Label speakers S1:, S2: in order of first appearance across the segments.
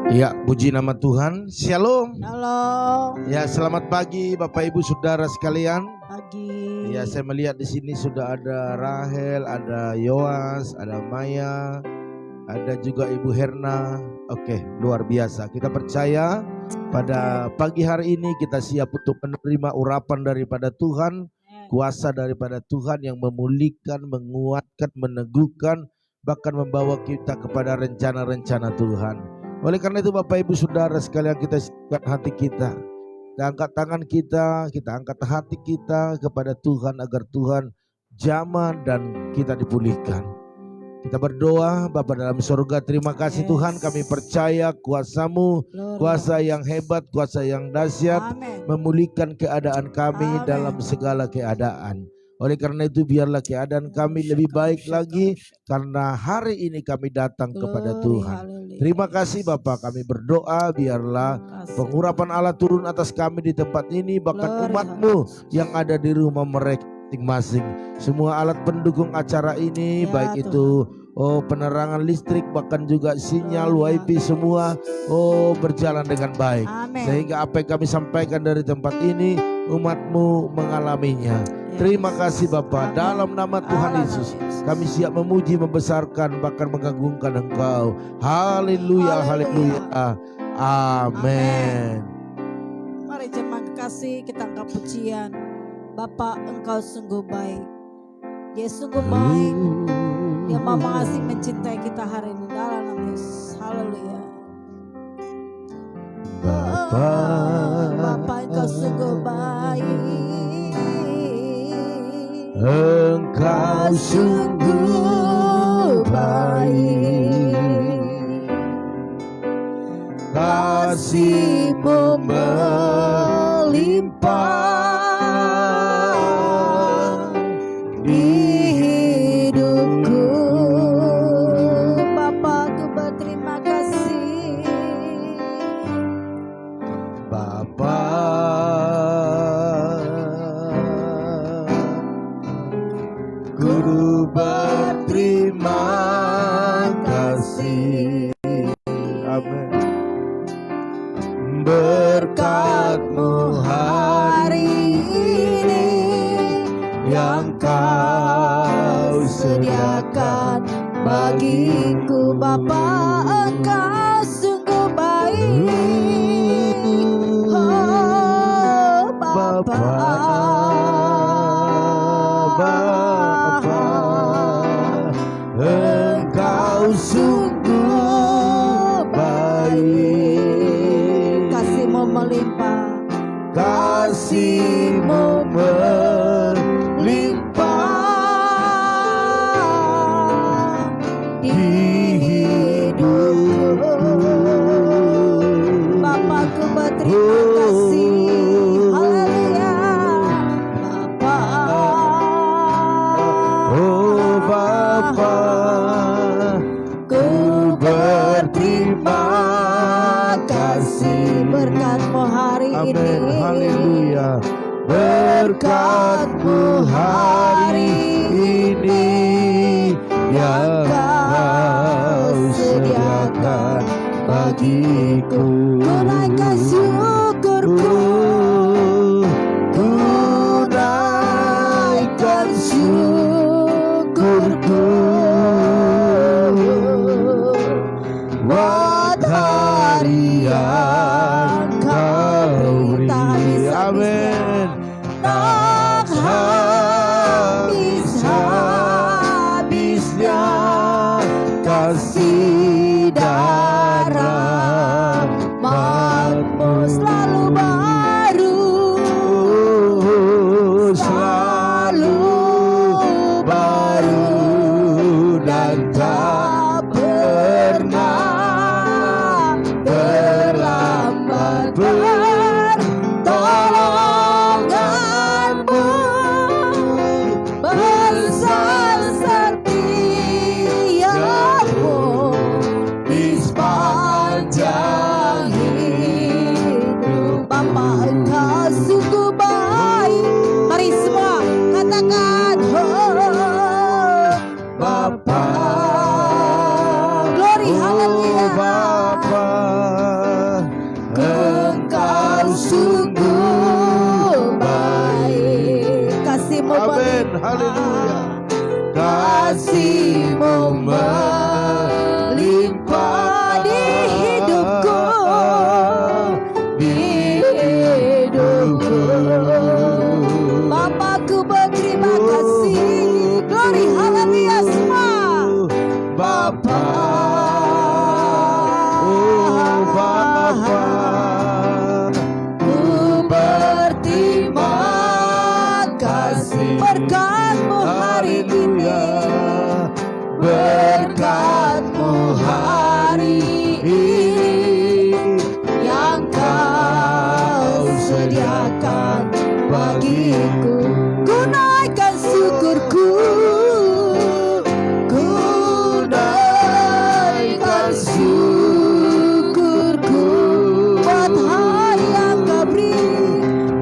S1: Ya, puji nama Tuhan. Shalom.
S2: Shalom.
S1: Ya, selamat pagi Bapak Ibu Saudara sekalian.
S2: Pagi.
S1: Ya, saya melihat di sini sudah ada Rahel, ada Yoas, ada Maya, ada juga Ibu Herna. Oke, luar biasa. Kita percaya pada pagi hari ini kita siap untuk menerima urapan daripada Tuhan, kuasa daripada Tuhan yang memulihkan, menguatkan, meneguhkan, bahkan membawa kita kepada rencana-rencana Tuhan. Oleh karena itu Bapak Ibu Saudara sekalian, kita siapkan hati kita angkat tangan kita angkat hati kita kepada Tuhan agar Tuhan jamah dan kita dipulihkan. Kita berdoa. Bapa dalam surga, terima kasih Tuhan, kami percaya kuasa-Mu, kuasa yang hebat, kuasa yang dahsyat, memulihkan keadaan kami dalam segala keadaan. Oleh karena itu biarlah keadaan kami lebih baik lagi, karena hari ini kami datang kepada Tuhan. Terima kasih Bapa, kami berdoa biarlah pengurapan Allah turun atas kami di tempat ini, bahkan umat-Mu yang ada di rumah mereka masing-masing. Semua alat pendukung acara ini, baik itu penerangan listrik, bahkan juga sinyal WiFi, semua berjalan dengan baik. Sehingga apa yang kami sampaikan dari tempat ini, umat-Mu mengalaminya. Terima kasih Bapa, dalam nama Tuhan Yesus kami siap memuji, membesarkan, bahkan mengagungkan Engkau. Haleluya, haleluya, amin.
S2: Mari jemaat kasih, kita angkat pujian. Bapa, Engkau sungguh baik. Dia sungguh baik. Dia mau mengasihi, mencintai kita hari ini dalam nama Yesus. Haleluya. Bapa, Engkau sungguh baik.
S1: Engkau sungguh baik, kasih-Mu melimpah di hidupku.
S2: Bapa, ku berterima kasih.
S1: Bapa, ku berterima kasih. Amin. Berkat-Mu hari ini yang Kau sediakan
S2: bagiku. Bapa, Engkau sungguh baik. Oh Bapa,
S1: Engkau sungguh baik,
S2: kasih-Mu melimpah,
S1: kasih-Mu melimpah di hidupku.
S2: Bapa, ku berterima kasih. Haleluya. Bapa,
S1: oh Bapa, ku berterima kasih.
S2: berkat-Mu hari
S1: Amin,
S2: ini.
S1: haleluya. Berkat-Mu hari ini yang Kau sediakan bagiku.
S2: Ku naikkan syukurku,
S1: Ku naikkan syukurku buat hari yang Kau beri. Amin. Tak habis-habisnya kasih dan rahmat-Mu
S2: selalu baru,
S1: selalu baru dan tak pernah berlalu. haleluya. Kasih-Mu melimpah
S2: di hidupku, di hidupku. Bapakku berterima kasih. Glory, haleluya semua.
S1: Bapa, oh Bapa,
S2: ku berterima kasih. Berkat-Mu hari ini, berkat-Mu hari ini yang Kau sediakan bagiku. Ku naikkan syukurku, ku naikkan syukurku buat hari yang Kau beri,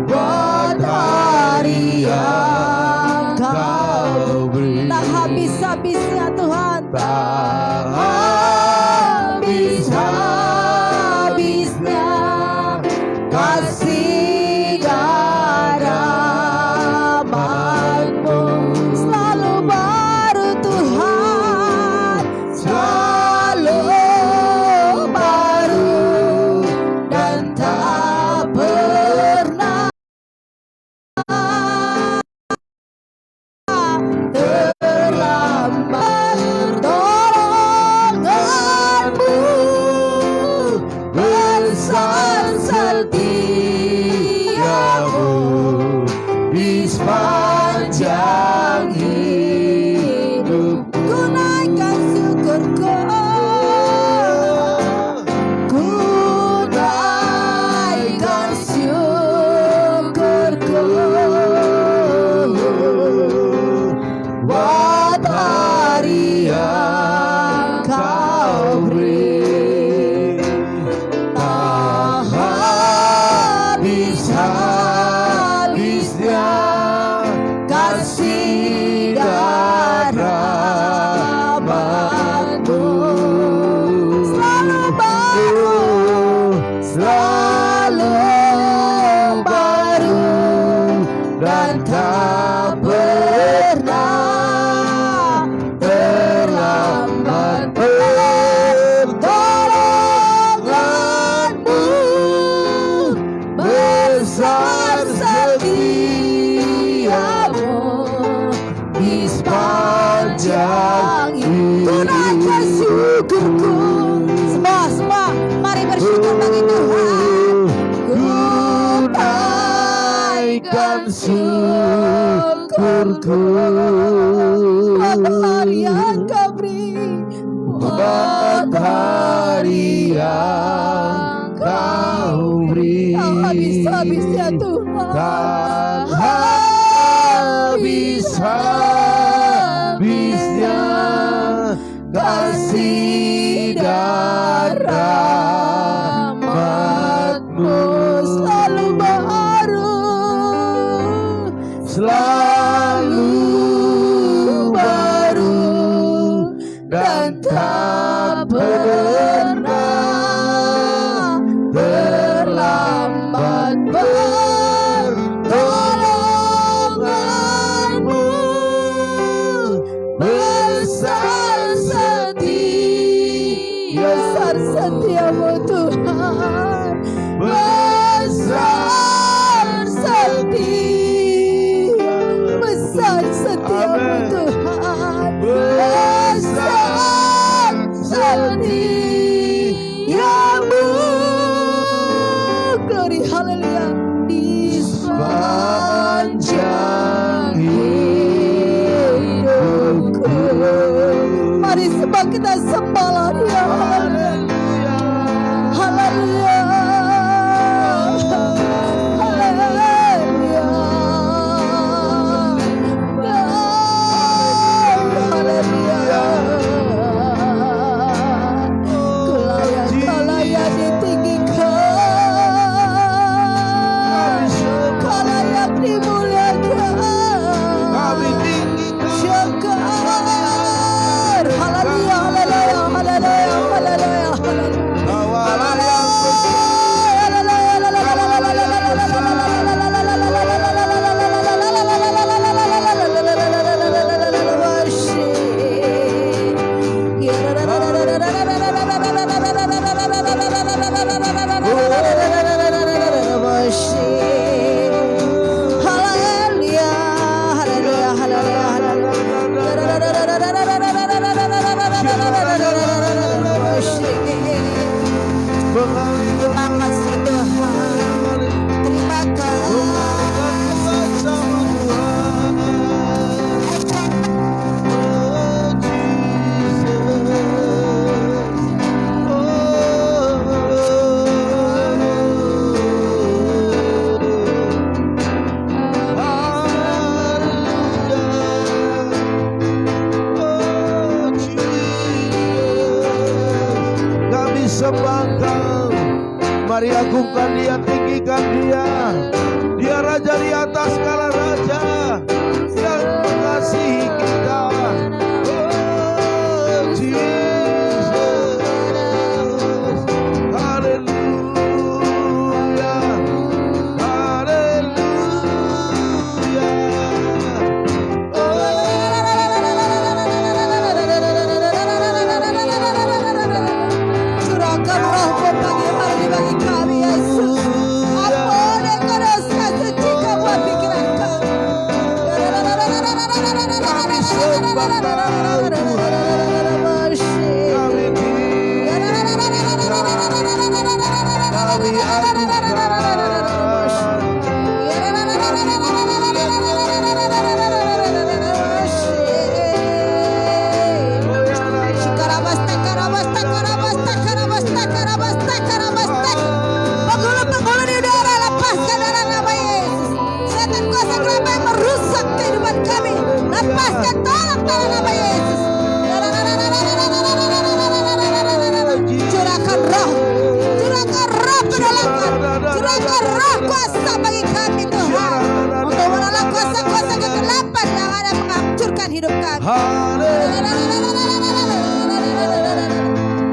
S2: buat hari yang Kau beri. Tak habis-habisnya Tuhan, tak habis-habisnya kasih rahmat-Mu selalu baru Tuhan, selalu baru dan tak pernah terlambat. Pertolongan-Mu besar, setia-Mu di sepanjang hidup. Ku naikkan syukurku, ku naikkan syukurku buat hari yang Kau beri. Tak habis-habisnya kasih dan rahmat-Mu selalu baru, selalu baru dan tak pernah terlambat. Pertolongan-Mu besar, setia-Mu di sepanjang hidup. Ku naikkan syukurku. Semua, mari bersyukur bagi Tuhan. Ku naikkan syukurku buat hari yang Kau beri, buat hari yang Kau beri. Tak habis-habisnya Tuhan,
S1: Tak habis-habisnya kasih dan rahmat-Mu
S2: selalu baru,
S1: selalu baru dan tak pernah terlambat. Pertolongan-Mu besar,
S2: setia-Mu Tuhan,
S1: besar
S2: setia, besar setia-Mu Tuhan, besar setia-Mu. Glory, haleluya di sepanjang hidupku. Mari sembah, kita sembahlah Dia. Haleluya, haleluya. Terima kasih Tuhan. Terima kasih.
S1: Sembah Engkau, mari agungkan Dia, tinggikan Dia. Dia Raja di atas segala raja yang mengasihi kita. Oh Jesus, haleluya, haleluya.
S2: Curahkan roh-Mu pagi hari bagi kami Yesus. Ampun Engkau dosa suci kamu pikiran kami.
S1: Kami sembah Kau Tuhan, kami
S2: Penghulu di udara, lepaskan dalam nama Yesus. Setan kuasa gelap yang merusak kehidupan kami, lepaskan tolong dalam nama Yesus. Curahkan roh penolakan, curahkan roh kuasa bagi kami Tuhan, untuk menolak kuasa-kuasa kegelapan yang ada menghancurkan hidup kami.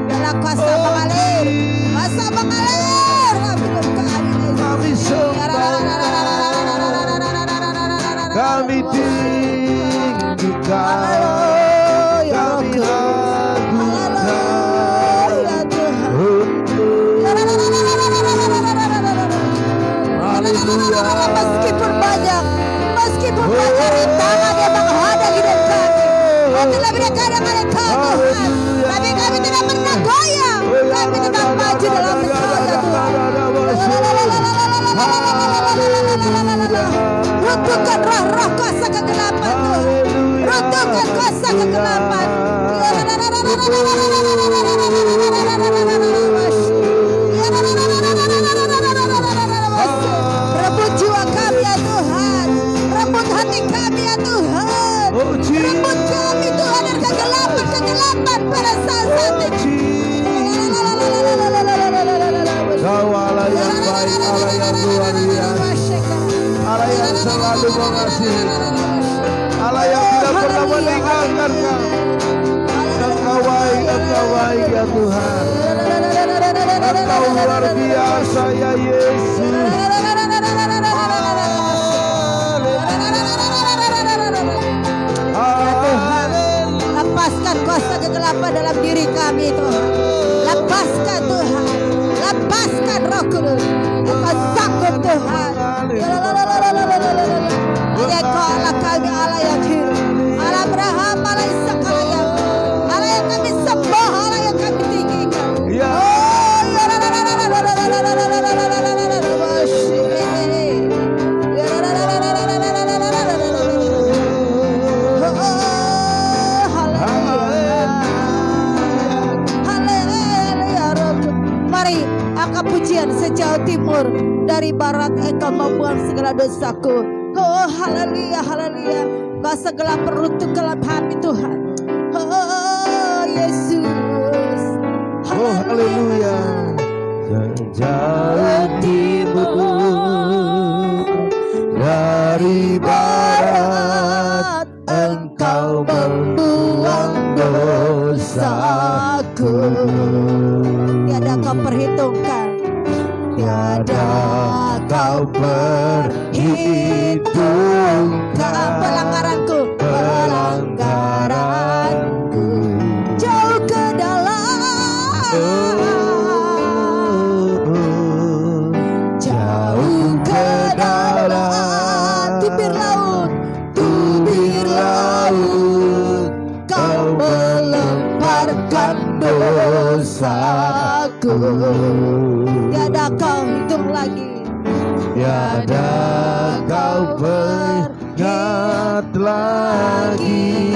S2: Biarlah kuasa mengalir dalam hidup kami.
S1: kami sembah Kau, kami tinggikan, kami
S2: Meskipun banyak rintangan yang menghadang hidup kami, itulah mereka yang ada Tuhan. Tapi kami tidak pernah goyah, kami tetap maju dalam percaya Tuhan. Runtuhkan roh-roh kuasa kegelapan Tuhan, runtuhkan kuasa kegelapan. Rebut jiwa kami ya Tuhan, rebut hati kami ya Tuhan, rebut kami Tuhan dari kegelapan pada saat ini.
S1: Kau Allah yang baik, Allah yang luar biasa, Allah yang selalu mengasihi, Allah yang tidak pernah meninggalkan Kau. Engkau baik ya Tuhan. Engkau luar biasa ya Yesus.
S2: Lepaskan kuasa kegelapan dalam diri kami Tuhan. Lepaskan Tuhan, lepaskan Roh Kudus. Engkau sanggup Tuhan. Hanya Engkau Allah kami, Allah yang hidup, Allah Abraham, Allah Ishak, Allah yang kami sembah, Allah yang kami tinggikan. Mari angkat pujian sejauh timur, dari barat Engkau membuang segala dosaku. Oh haleluya, haleluya. Kau segala peruntuk dalam hati Tuhan. Oh Yesus.
S1: Oh haleluya. Sejauh timur, dari barat Engkau membuang dosaku.
S2: Tiada kau perhitungkan,
S1: Tiada kau perhitungkan pelanggaranku.
S2: jauh ke dalam,
S1: Jauh ke dalam
S2: tubir laut,
S1: Kau melemparkan dosaku.
S2: Tiada kau hitung lagi.
S1: Tiada kau peringat lagi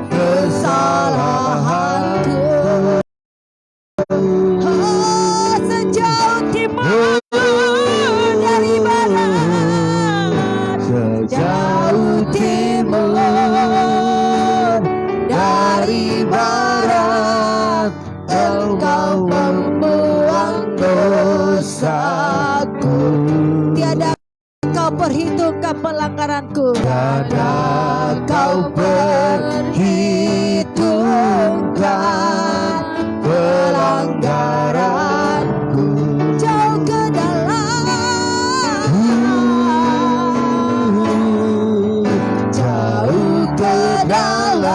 S1: kesalahanku.
S2: Oh, sejauh timur dari barat,
S1: Sejauh timur dari barat, Engkau membuang dosaku.
S2: tiada kau perhitungkan pelanggaranku.
S1: Tiada kau perhitungkan pelanggaranku.
S2: Jauh ke dalam,
S1: Jauh ke dalam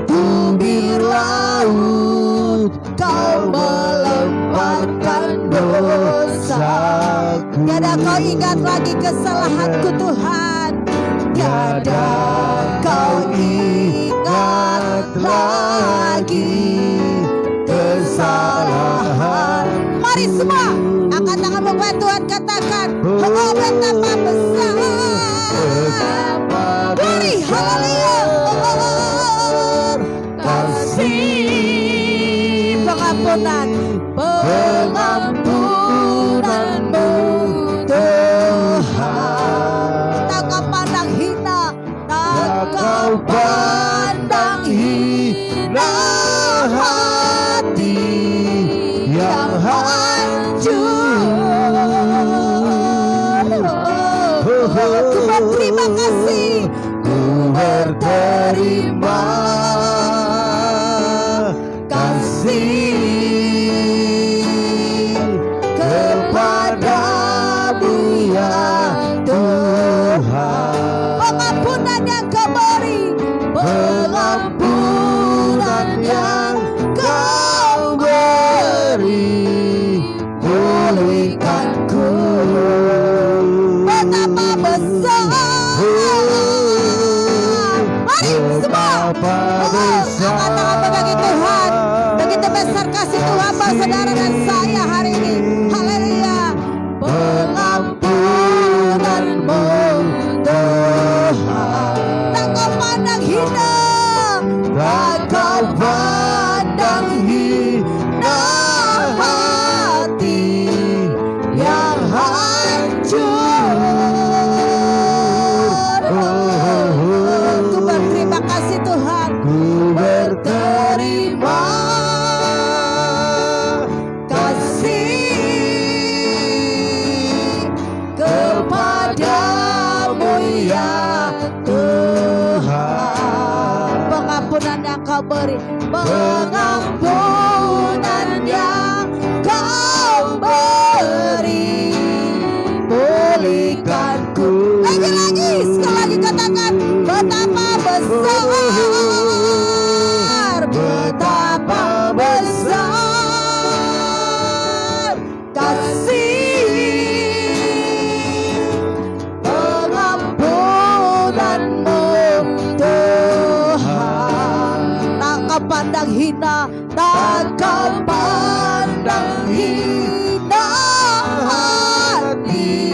S1: tubir laut, Kau melemparkan dosaku.
S2: tiada kau ingat lagi kesalahanku Tuhan.
S1: Tiada kau ingat lagi kesalahan.
S2: Mari semua angkat tangan buat Tuhan, katakan, oh betapa besar. Mari haleluya.
S1: Kasih
S2: Pengampunan,
S1: pengampunanmu Tuhan.
S2: tak kau pandang hina,
S1: Tak kau pandang hina hati yang hancur.
S2: Ku berterima kasih,
S1: Ku berterima kasih kepadamu ya Tuhan.
S2: pengampunan yang kau beri,
S1: Pengampunan yang Kau beri, pulihkanku.
S2: betapa besar. Mari semua angkat tangan bagi Tuhan. Begitu besar kasih Tuhan buat saudara dan saya hari ini. Haleluya.
S1: Pengampunanmu Tuhan.
S2: Tak kau pandang hina,
S1: Tak kau pandang hina hati yang hancur.
S2: Ku berterima kasih Tuhan.
S1: Ku berterima kasih kepadamu ya Tuhan.
S2: Pengampunan yang kau beri, pengampunan yang kau beri,
S1: Pulihkanku.
S2: lagi sekali lagi katakan, betapa besar, betapa besar kasih pengampunanmu Tuhan. Tak kau pandang hina, tak kau pandang hina hati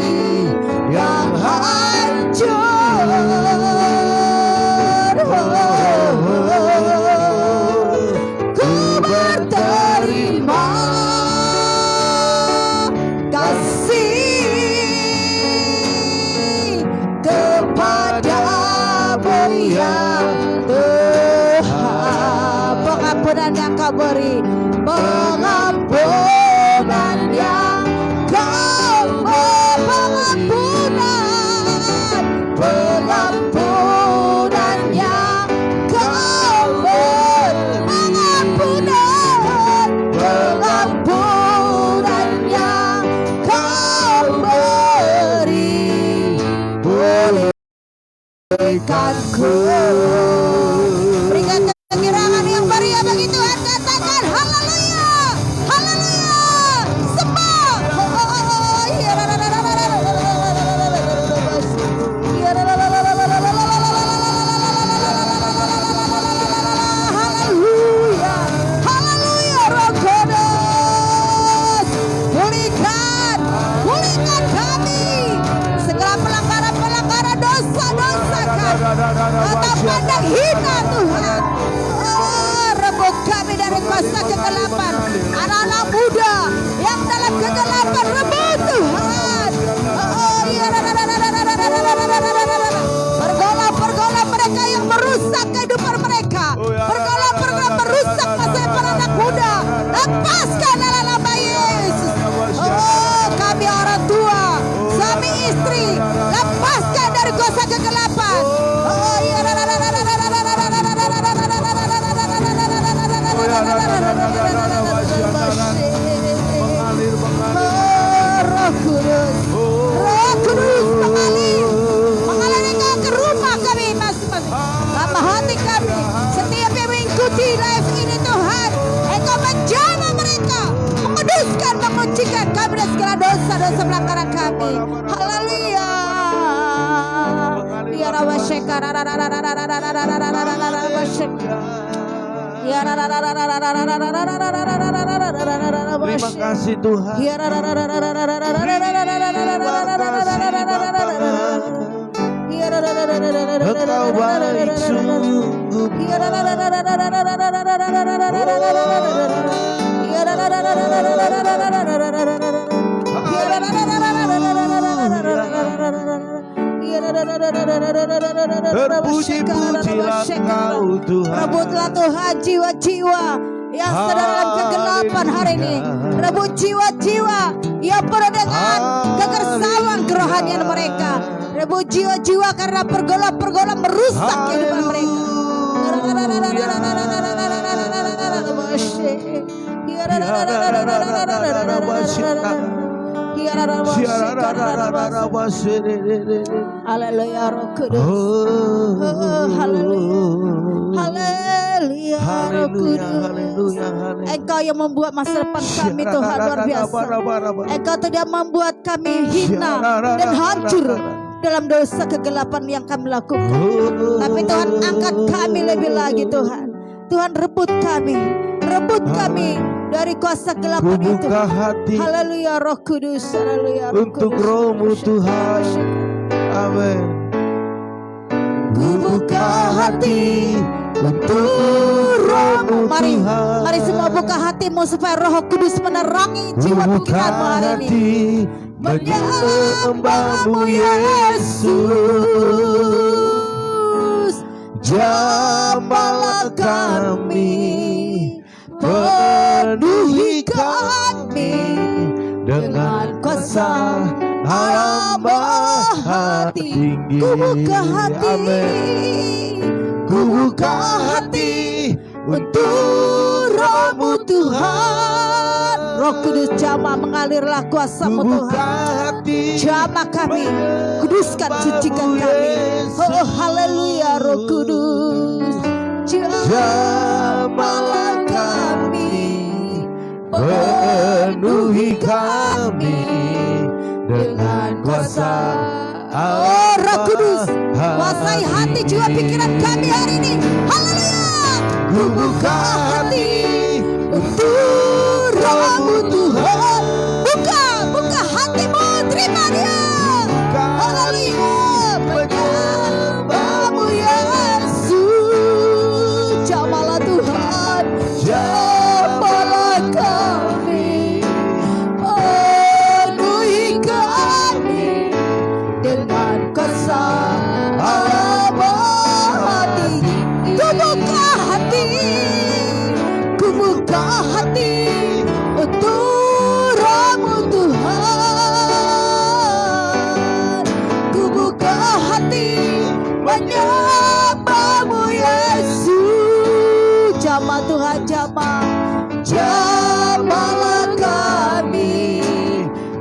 S2: yang hancur. Ku berterima kasih kepadamu ya Tuhan. Pengampunan yang kau beri, pengampunan yang kau beri, pengampunan yang kau beri, pengampunan yang kau beri, pulihkanku. Berikan kekirangan yang meriah bagi Tuhan, katakan haleluya, haleluya, sembah. Haleluya, haleluya, rokoda. Haleluya. Ya Rabba Shekara.
S1: Terima kasih Tuhan. Engkau baik sungguh. Terpuji-pujilah Engkau Tuhan.
S2: Rebutlah Tuhan jiwa-jiwa yang sedang dalam kegelapan hari ini. Rebut jiwa-jiwa yang penuh dengan kekersauan kerohanian mereka. Rebut jiwa-jiwa karena pergaulan-pergaulan merusak kehidupan mereka. Haleluya Roh Kudus. Haleluya Roh Kudus. Engkau yang membuat masa depan kami Tuhan luar biasa. Engkau tidak membuat kami hina dan hancur dalam dosa kegelapan yang kami lakukan. Tapi Tuhan angkat kami lebih lagi Tuhan. Tuhan rebut kami dari kuasa kegelapan itu. Haleluya Roh Kudus. Haleluya Roh Kudus.
S1: Untuk Roh-Mu Tuhan. Amin. Ku buka hati untuk Roh-Mu Tuhan.
S2: Mari semua buka hatimu supaya Roh Kudus menerangi jiwa pikiranmu hari ini.
S1: Menyembah-Mu Yesus, jamahlah kami, penuhi kami dengan kuasa alam Maha Tinggi.
S2: Ku buka hati,
S1: ku buka hati untuk Roh-Mu Tuhan.
S2: Roh Kudus jamah, mengalirlah kuasa-Mu Tuhan. Jamah kami, kuduskan, sucikan kami. Oh haleluya Roh Kudus.
S1: Jamahlah kami, penuhi kami dengan kuasa.
S2: Oh Roh Kudus, kuasai hati jiwa pikiran kami hari ini. Haleluya.
S1: Ku buka hati
S2: untuk Roh-Mu Tuhan. Buka hatimu, terima Dia. Haleluya. Menyembah-Mu Yesus. Jamahlah Tuhan, jamahlah kami, penuhi kami dengan kuasa alam Maha Tinggi. Ku buka hati untuk Roh-Mu Tuhan. Ku buka hati menyembah-Mu Yesus. Jamah Tuhan, jamahlah kami,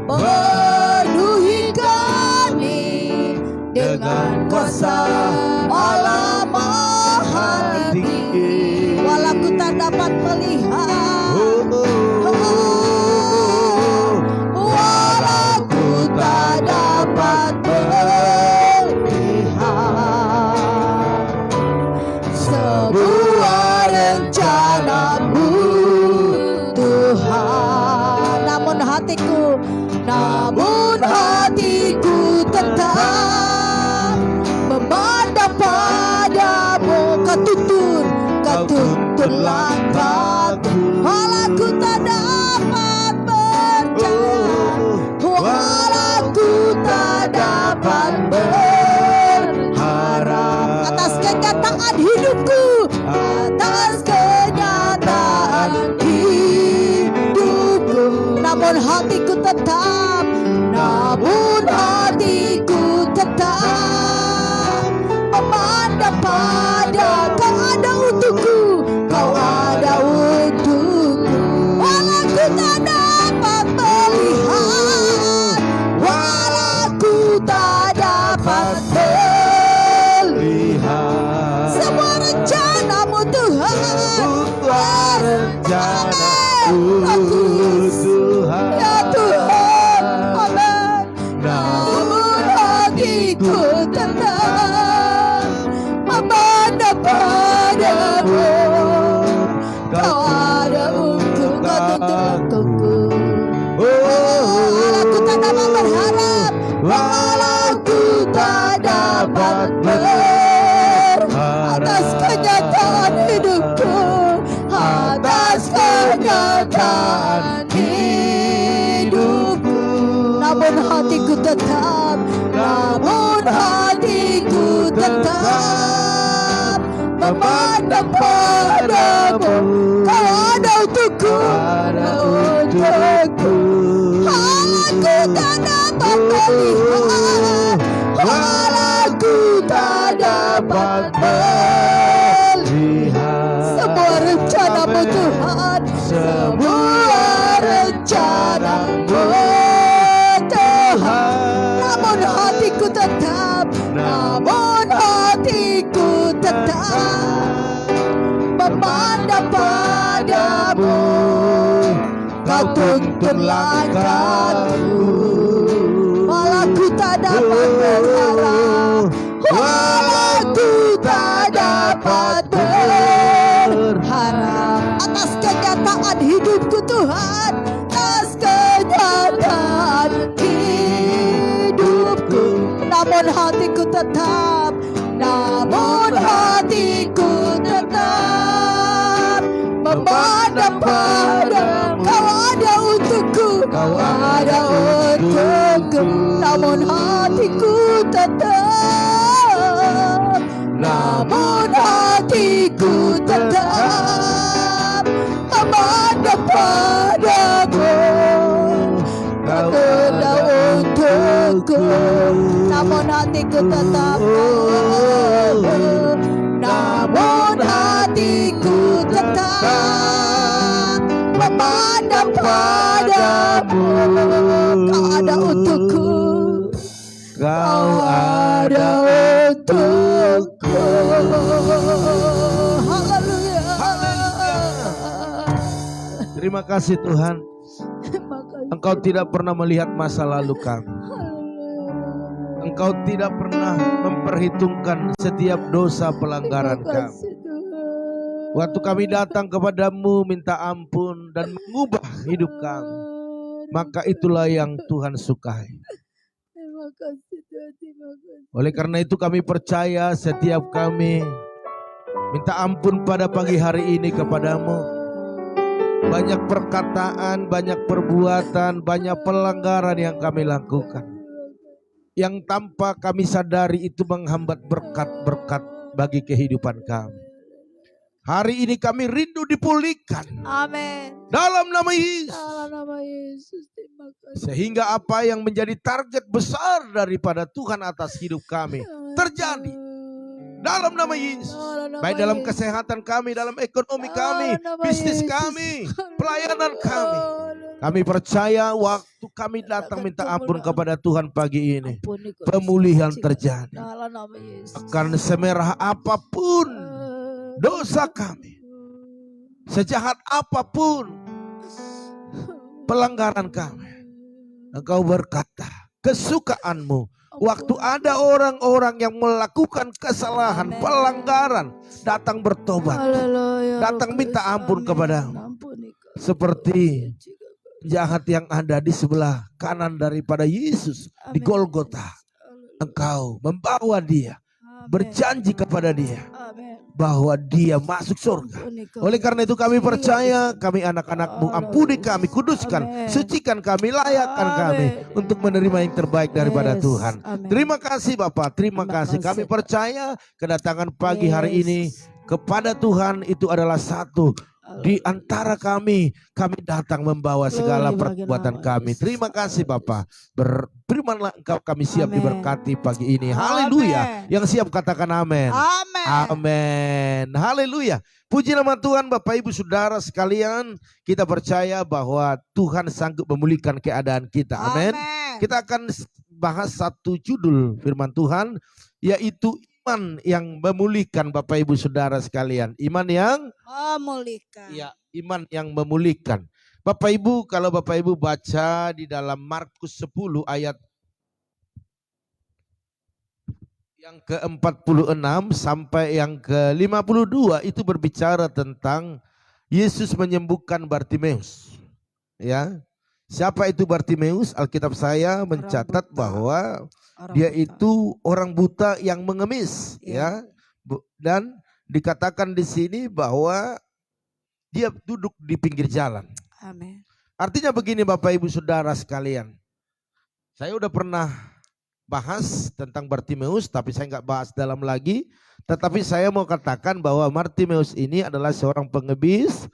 S2: penuhi kami dengan kuasa alam Maha Tinggi. Walau ku tak dapat melihat, walau ku tak dapat melihat sebuah rencana-Mu Tuhan, namun hatiku tetap memandang padamu. Kau tuntun langkahku, walau ku tak dapat percaya, walau ku tak dapat berharap atas kenyataan hidupku, namun hatiku tetap memandang pada Kau ada untukku, Kau ada untukku. Walau ku tak dapat melihat, walau ku tak dapat melihat semua rencana-Mu Tuhan.
S1: Rencana-Mu Tuhan,
S2: ya Tuhan, amin. untukku.
S1: Aku
S2: tak dapat berharap,
S1: aku tak dapat
S2: berharap atas kenyataan hidupku, atas kenyataan hidupku. Namun hatiku tetap memandang padamu. Kau ada untukku, aku tak dapat melihat, aku tak dapat melihat semua rencanamu Tuhan, semua rencanamu Tuhan. Namun hatiku tetap memandang padamu. Kau tuntun langkahku, walau ku tak dapat berharap, walau ku tak dapat berharap atas kenyataan hidupku Tuhan, atas kenyataan hidupku. Namun hatiku tetap memandang padamu. Kau ada untukku, kau ada untukku. Namun hatiku tetap memandang padamu. Kau ada untukku, namun hatiku tetap memandang padamu. Kau ada untukku, kau ada untukku. Haleluya.
S1: Terima kasih Tuhan. Engkau tidak pernah melihat masa lalu kami. Engkau tidak pernah memperhitungkan setiap dosa pelanggaran kami. Waktu kami datang kepadamu minta ampun dan mengubah hidup kami, maka itulah yang Tuhan sukai. Oleh karena itu kami percaya setiap kami minta ampun pada pagi hari ini kepadamu. Banyak perkataan, banyak perbuatan, banyak pelanggaran yang kami lakukan, yang tanpa kami sadari itu menghambat berkat-berkat bagi kehidupan kami. Hari ini kami rindu dipulihkan.
S2: Amin.
S1: Dalam nama Yesus.
S2: Terima kasih.
S1: Sehingga apa yang menjadi target besar daripada Tuhan atas hidup kami terjadi. Dalam nama Yesus. Baik dalam kesehatan kami, dalam ekonomi kami, bisnis kami, pelayanan kami. Kami percaya waktu kami datang minta ampun kepada Tuhan pagi ini, pemulihan terjadi. Akan semerah apapun dosa kami, sejahat apapun pelanggaran kami, Engkau berkata kesukaanmu. Waktu ada orang-orang yang melakukan kesalahan, pelanggaran, datang bertobat, datang minta ampun kepadamu. Seperti jahat yang ada di sebelah kanan daripada Yesus di Golgota. Engkau membawa dia, berjanji kepada dia bahwa dia masuk surga. Oleh karena itu kami percaya, kami anak-anak-Mu, ampuni kami, kuduskan, sucikan kami, layakkan kami untuk menerima yang terbaik daripada Tuhan. Terima kasih Bapak, terima kasih. Kami percaya kedatangan pagi hari ini kepada Tuhan itu adalah satu di antara kami datang membawa segala perbuatan kami. Terima kasih Bapak. Berfirmanlah Engkau, kami siap diberkati pagi ini. Haleluya. Yang siap katakan amin. Amin. Haleluya. Puji nama Tuhan. Bapak Ibu Saudara sekalian, kita percaya bahwa Tuhan sanggup memulihkan keadaan kita. Amin. Kita akan bahas satu judul firman Tuhan, yaitu iman yang memulihkan. Bapak Ibu Saudara sekalian, iman yang
S2: memulihkan.
S1: Ya, iman yang memulihkan. Bapak Ibu, kalau Bapak Ibu baca di dalam Markus 10 ayat yang ke-46 sampai yang ke-52 itu berbicara tentang Yesus menyembuhkan Bartimeus. Ya, siapa itu Bartimeus? Alkitab saya mencatat
S2: buta.
S1: bahwa
S2: Orang
S1: dia
S2: buta.
S1: itu orang buta yang mengemis,
S2: Ya.
S1: ya. Dan dikatakan di sini bahwa dia duduk di pinggir jalan.
S2: Amin.
S1: Artinya begini Bapak Ibu Saudara sekalian. Saya udah pernah bahas tentang Bartimeus, tapi saya nggak bahas dalam lagi. Tetapi saya mau katakan bahwa Bartimeus ini adalah seorang pengemis,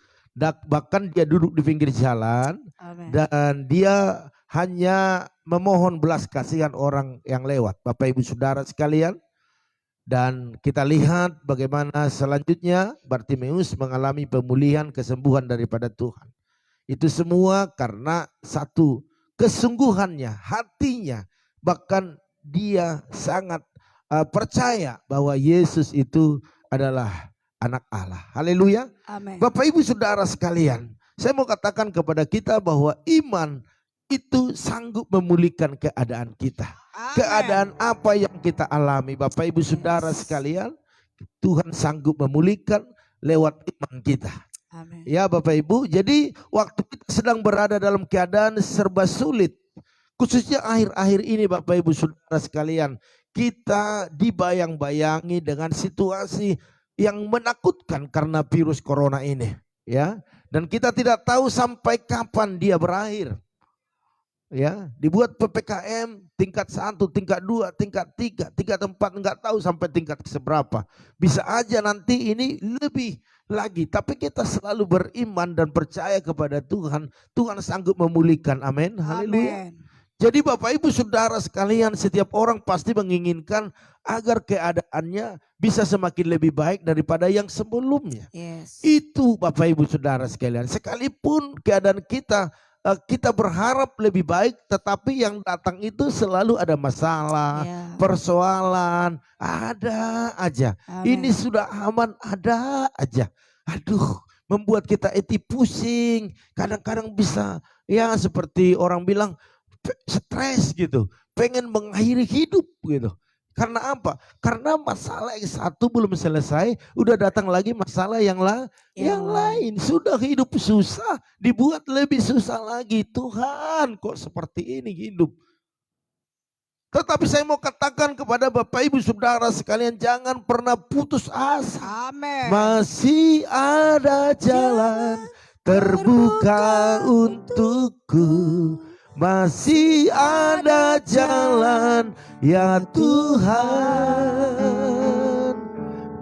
S1: bahkan dia duduk di pinggir jalan.
S2: Amin.
S1: Dan dia hanya memohon belas kasihan orang yang lewat. Bapak Ibu Saudara sekalian. Dan kita lihat bagaimana selanjutnya Bartimeus mengalami pemulihan, kesembuhan daripada Tuhan. Itu semua karena satu, kesungguhannya, hatinya. Bahkan dia sangat percaya bahwa Yesus itu adalah anak Allah. Haleluya.
S2: Amin.
S1: Bapak Ibu Saudara sekalian, saya mau katakan kepada kita bahwa iman itu sanggup memulihkan keadaan kita.
S2: Amen.
S1: Keadaan apa yang kita alami, Bapak Ibu Saudara sekalian, Tuhan sanggup memulihkan lewat iman kita.
S2: Amin.
S1: Ya Bapak Ibu, jadi waktu kita sedang berada dalam keadaan serba sulit, khususnya akhir-akhir ini Bapak Ibu Saudara sekalian, kita dibayang-bayangi dengan situasi yang menakutkan karena virus corona ini, ya. Dan kita tidak tahu sampai kapan dia berakhir. Ya, dibuat PPKM tingkat 1, tingkat 2, tingkat 3, tingkat 4, enggak tahu sampai tingkat seberapa. Bisa aja nanti ini lebih lagi, tapi kita selalu beriman dan percaya kepada Tuhan. Tuhan sanggup memulihkan. Amin. Haleluya. Jadi Bapak Ibu Saudara sekalian, setiap orang pasti menginginkan agar keadaannya bisa semakin lebih baik daripada yang sebelumnya.
S2: Yes.
S1: Itu Bapak Ibu Saudara sekalian, sekalipun keadaan kita berharap lebih baik, tetapi yang datang itu selalu ada masalah, persoalan, ada aja.
S2: Amen.
S1: Ini sudah aman, ada aja. Aduh, membuat kita pusing. Kadang-kadang bisa ya seperti orang bilang stres gitu, pengen mengakhiri hidup gitu. Karena apa? Karena masalah yang satu belum selesai, udah datang lagi masalah yang lain. Sudah hidup susah, dibuat lebih susah lagi. Tuhan, kok seperti ini hidup? Tetapi saya mau katakan kepada Bapak Ibu Saudara sekalian, jangan pernah putus asa.
S2: Amin.
S1: Masih ada jalan terbuka untukku. Masih ada jalan ya Tuhan.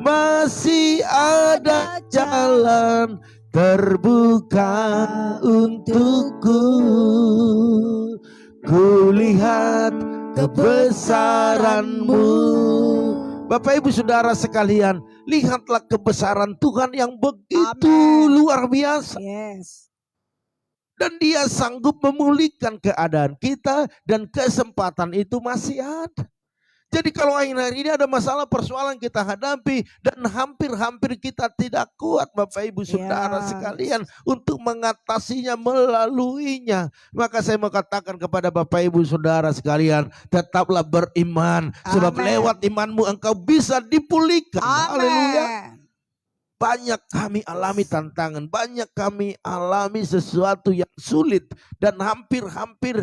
S1: Masih ada jalan terbuka untukku. Kulihat kebesaran-Mu. Bapak Ibu Saudara sekalian, lihatlah kebesaran Tuhan yang begitu luar biasa.
S2: Yes.
S1: Dan dia sanggup memulihkan keadaan kita, dan kesempatan itu masih ada. Jadi kalau hari ini ada masalah persoalan kita hadapi dan hampir-hampir kita tidak kuat Bapak Ibu Saudara sekalian untuk mengatasinya, melaluinya. Maka saya mau katakan kepada Bapak Ibu Saudara sekalian, tetaplah beriman. Sebab lewat imanmu engkau bisa dipulihkan. Haleluya. Banyak kami alami tantangan, banyak kami alami sesuatu yang sulit, dan hampir-hampir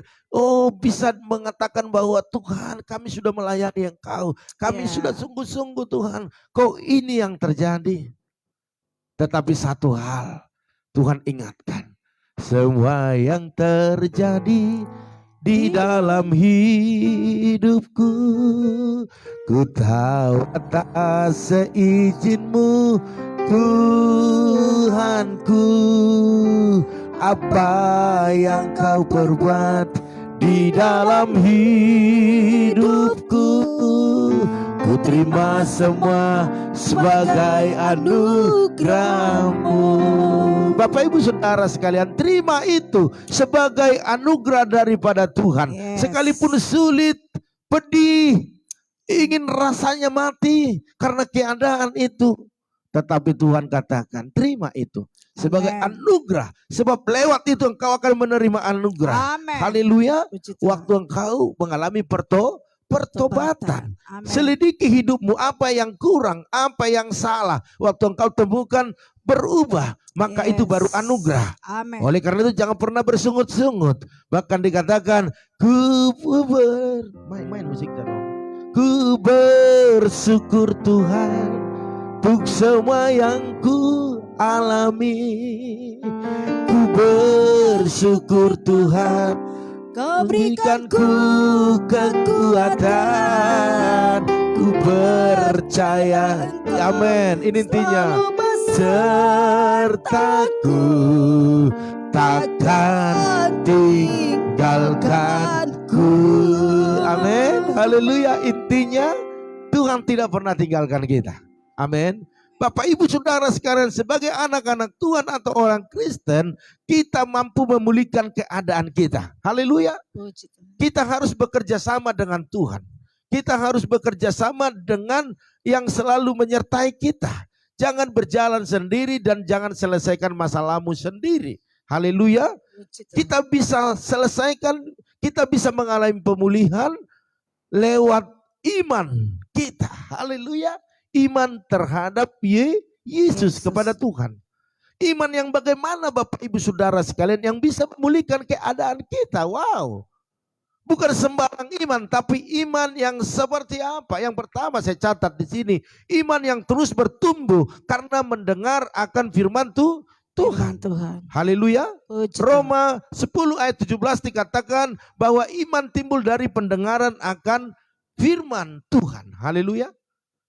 S1: bisa mengatakan bahwa Tuhan, kami sudah melayani Engkau, kami sudah sungguh-sungguh Tuhan, kok ini yang terjadi. Tetapi satu hal Tuhan ingatkan, semua yang terjadi di dalam hidupku, ku tahu atas seizin-Mu Tuhanku. Apa yang Kau perbuat di dalam hidupku, ku terima semua sebagai anugerah-Mu. Bapak Ibu Saudara sekalian, terima itu sebagai anugerah daripada Tuhan. Sekalipun sulit, pedih, ingin rasanya mati karena keadaan itu, tetapi Tuhan katakan terima itu sebagai anugerah. Sebab lewat itu engkau akan menerima anugerah. Haleluya. Waktu engkau mengalami pertobatan. Selidiki hidupmu, apa yang kurang, apa yang salah. Waktu engkau temukan berubah, maka itu baru anugerah.
S2: Amin.
S1: Oleh karena itu jangan pernah bersungut-sungut. Bahkan dikatakan main musiknya dong. Ku bersyukur Tuhan untuk semua yang ku alami. Ku bersyukur Tuhan
S2: Kau berikan
S1: ku kekuatan. Ku percaya, amin. Ini intinya, sertaku takkan tinggalkanku. Amin, haleluya. Intinya Tuhan tidak pernah tinggalkan kita. Amin. Bapak Ibu Saudara sekalian, sebagai anak-anak Tuhan atau orang Kristen, kita mampu memulihkan keadaan kita. Haleluya. Kita harus bekerja sama dengan Tuhan. Kita harus bekerja sama dengan yang selalu menyertai kita. Jangan berjalan sendiri dan jangan selesaikan masalahmu sendiri. Haleluya. Kita bisa selesaikan, kita bisa mengalami pemulihan lewat iman kita. Haleluya. Iman terhadap Yesus kepada Tuhan. Iman yang bagaimana Bapak Ibu Saudara sekalian, yang bisa memulihkan keadaan kita. Wow. Bukan sembarang iman, tapi iman yang seperti apa? Yang pertama saya catat di sini, iman yang terus bertumbuh karena mendengar akan firman Tuhan. Haleluya. Roma 10 ayat 17 dikatakan bahwa iman timbul dari pendengaran akan firman Tuhan. Haleluya.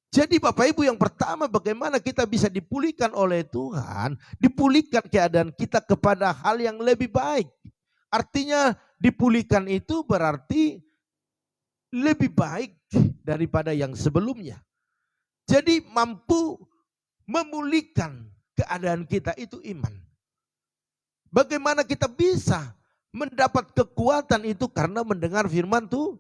S1: Jadi Bapak Ibu, yang pertama bagaimana kita bisa dipulihkan oleh Tuhan, dipulihkan keadaan kita kepada hal yang lebih baik. Artinya dipulihkan itu berarti lebih baik daripada yang sebelumnya. Jadi mampu memulihkan keadaan kita itu iman. Bagaimana kita bisa mendapat kekuatan itu karena mendengar firman Tuhan.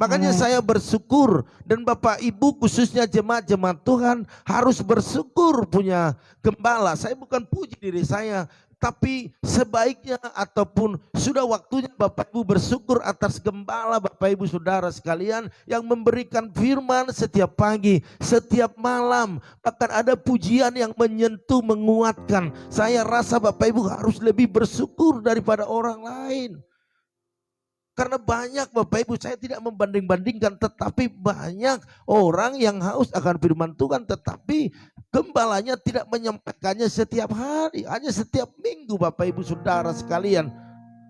S1: Makanya saya bersyukur, dan Bapak Ibu khususnya jemaat-jemaat Tuhan harus bersyukur punya gembala. Saya bukan puji diri saya, tapi sebaiknya ataupun sudah waktunya Bapak Ibu bersyukur atas gembala Bapak Ibu Saudara sekalian yang memberikan firman setiap pagi, setiap malam. Bahkan ada pujian yang menyentuh, menguatkan. Saya rasa Bapak Ibu harus lebih bersyukur daripada orang lain. Karena banyak Bapak Ibu, saya tidak membanding-bandingkan, tetapi banyak orang yang haus akan firman Tuhan, tetapi gembalanya tidak menyampaikannya setiap hari, hanya setiap minggu Bapak Ibu Saudara sekalian.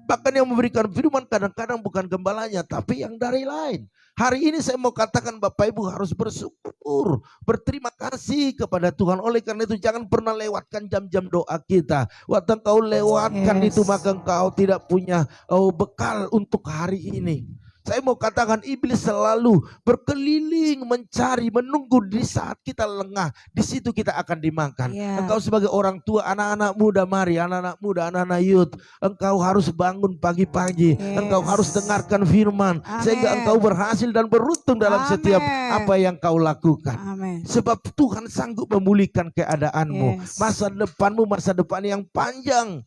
S1: Bahkan yang memberikan firman kadang-kadang bukan gembalanya, tapi yang dari lain. Hari ini saya mau katakan Bapak Ibu harus bersyukur, berterima kasih kepada Tuhan. Oleh karena itu jangan pernah lewatkan jam-jam doa kita. Waktu engkau lewatkan itu maka engkau tidak punya bekal untuk hari ini. Saya mau katakan iblis selalu berkeliling mencari, menunggu di saat kita lengah. Di situ kita akan dimakan. Engkau sebagai orang tua, anak-anak muda, mari anak-anak muda, anak-anak youth, engkau harus bangun pagi-pagi. Engkau harus dengarkan firman. Sehingga engkau berhasil dan beruntung dalam setiap apa yang kau lakukan. Sebab Tuhan sanggup memulihkan keadaanmu. Masa depanmu, masa depan yang panjang.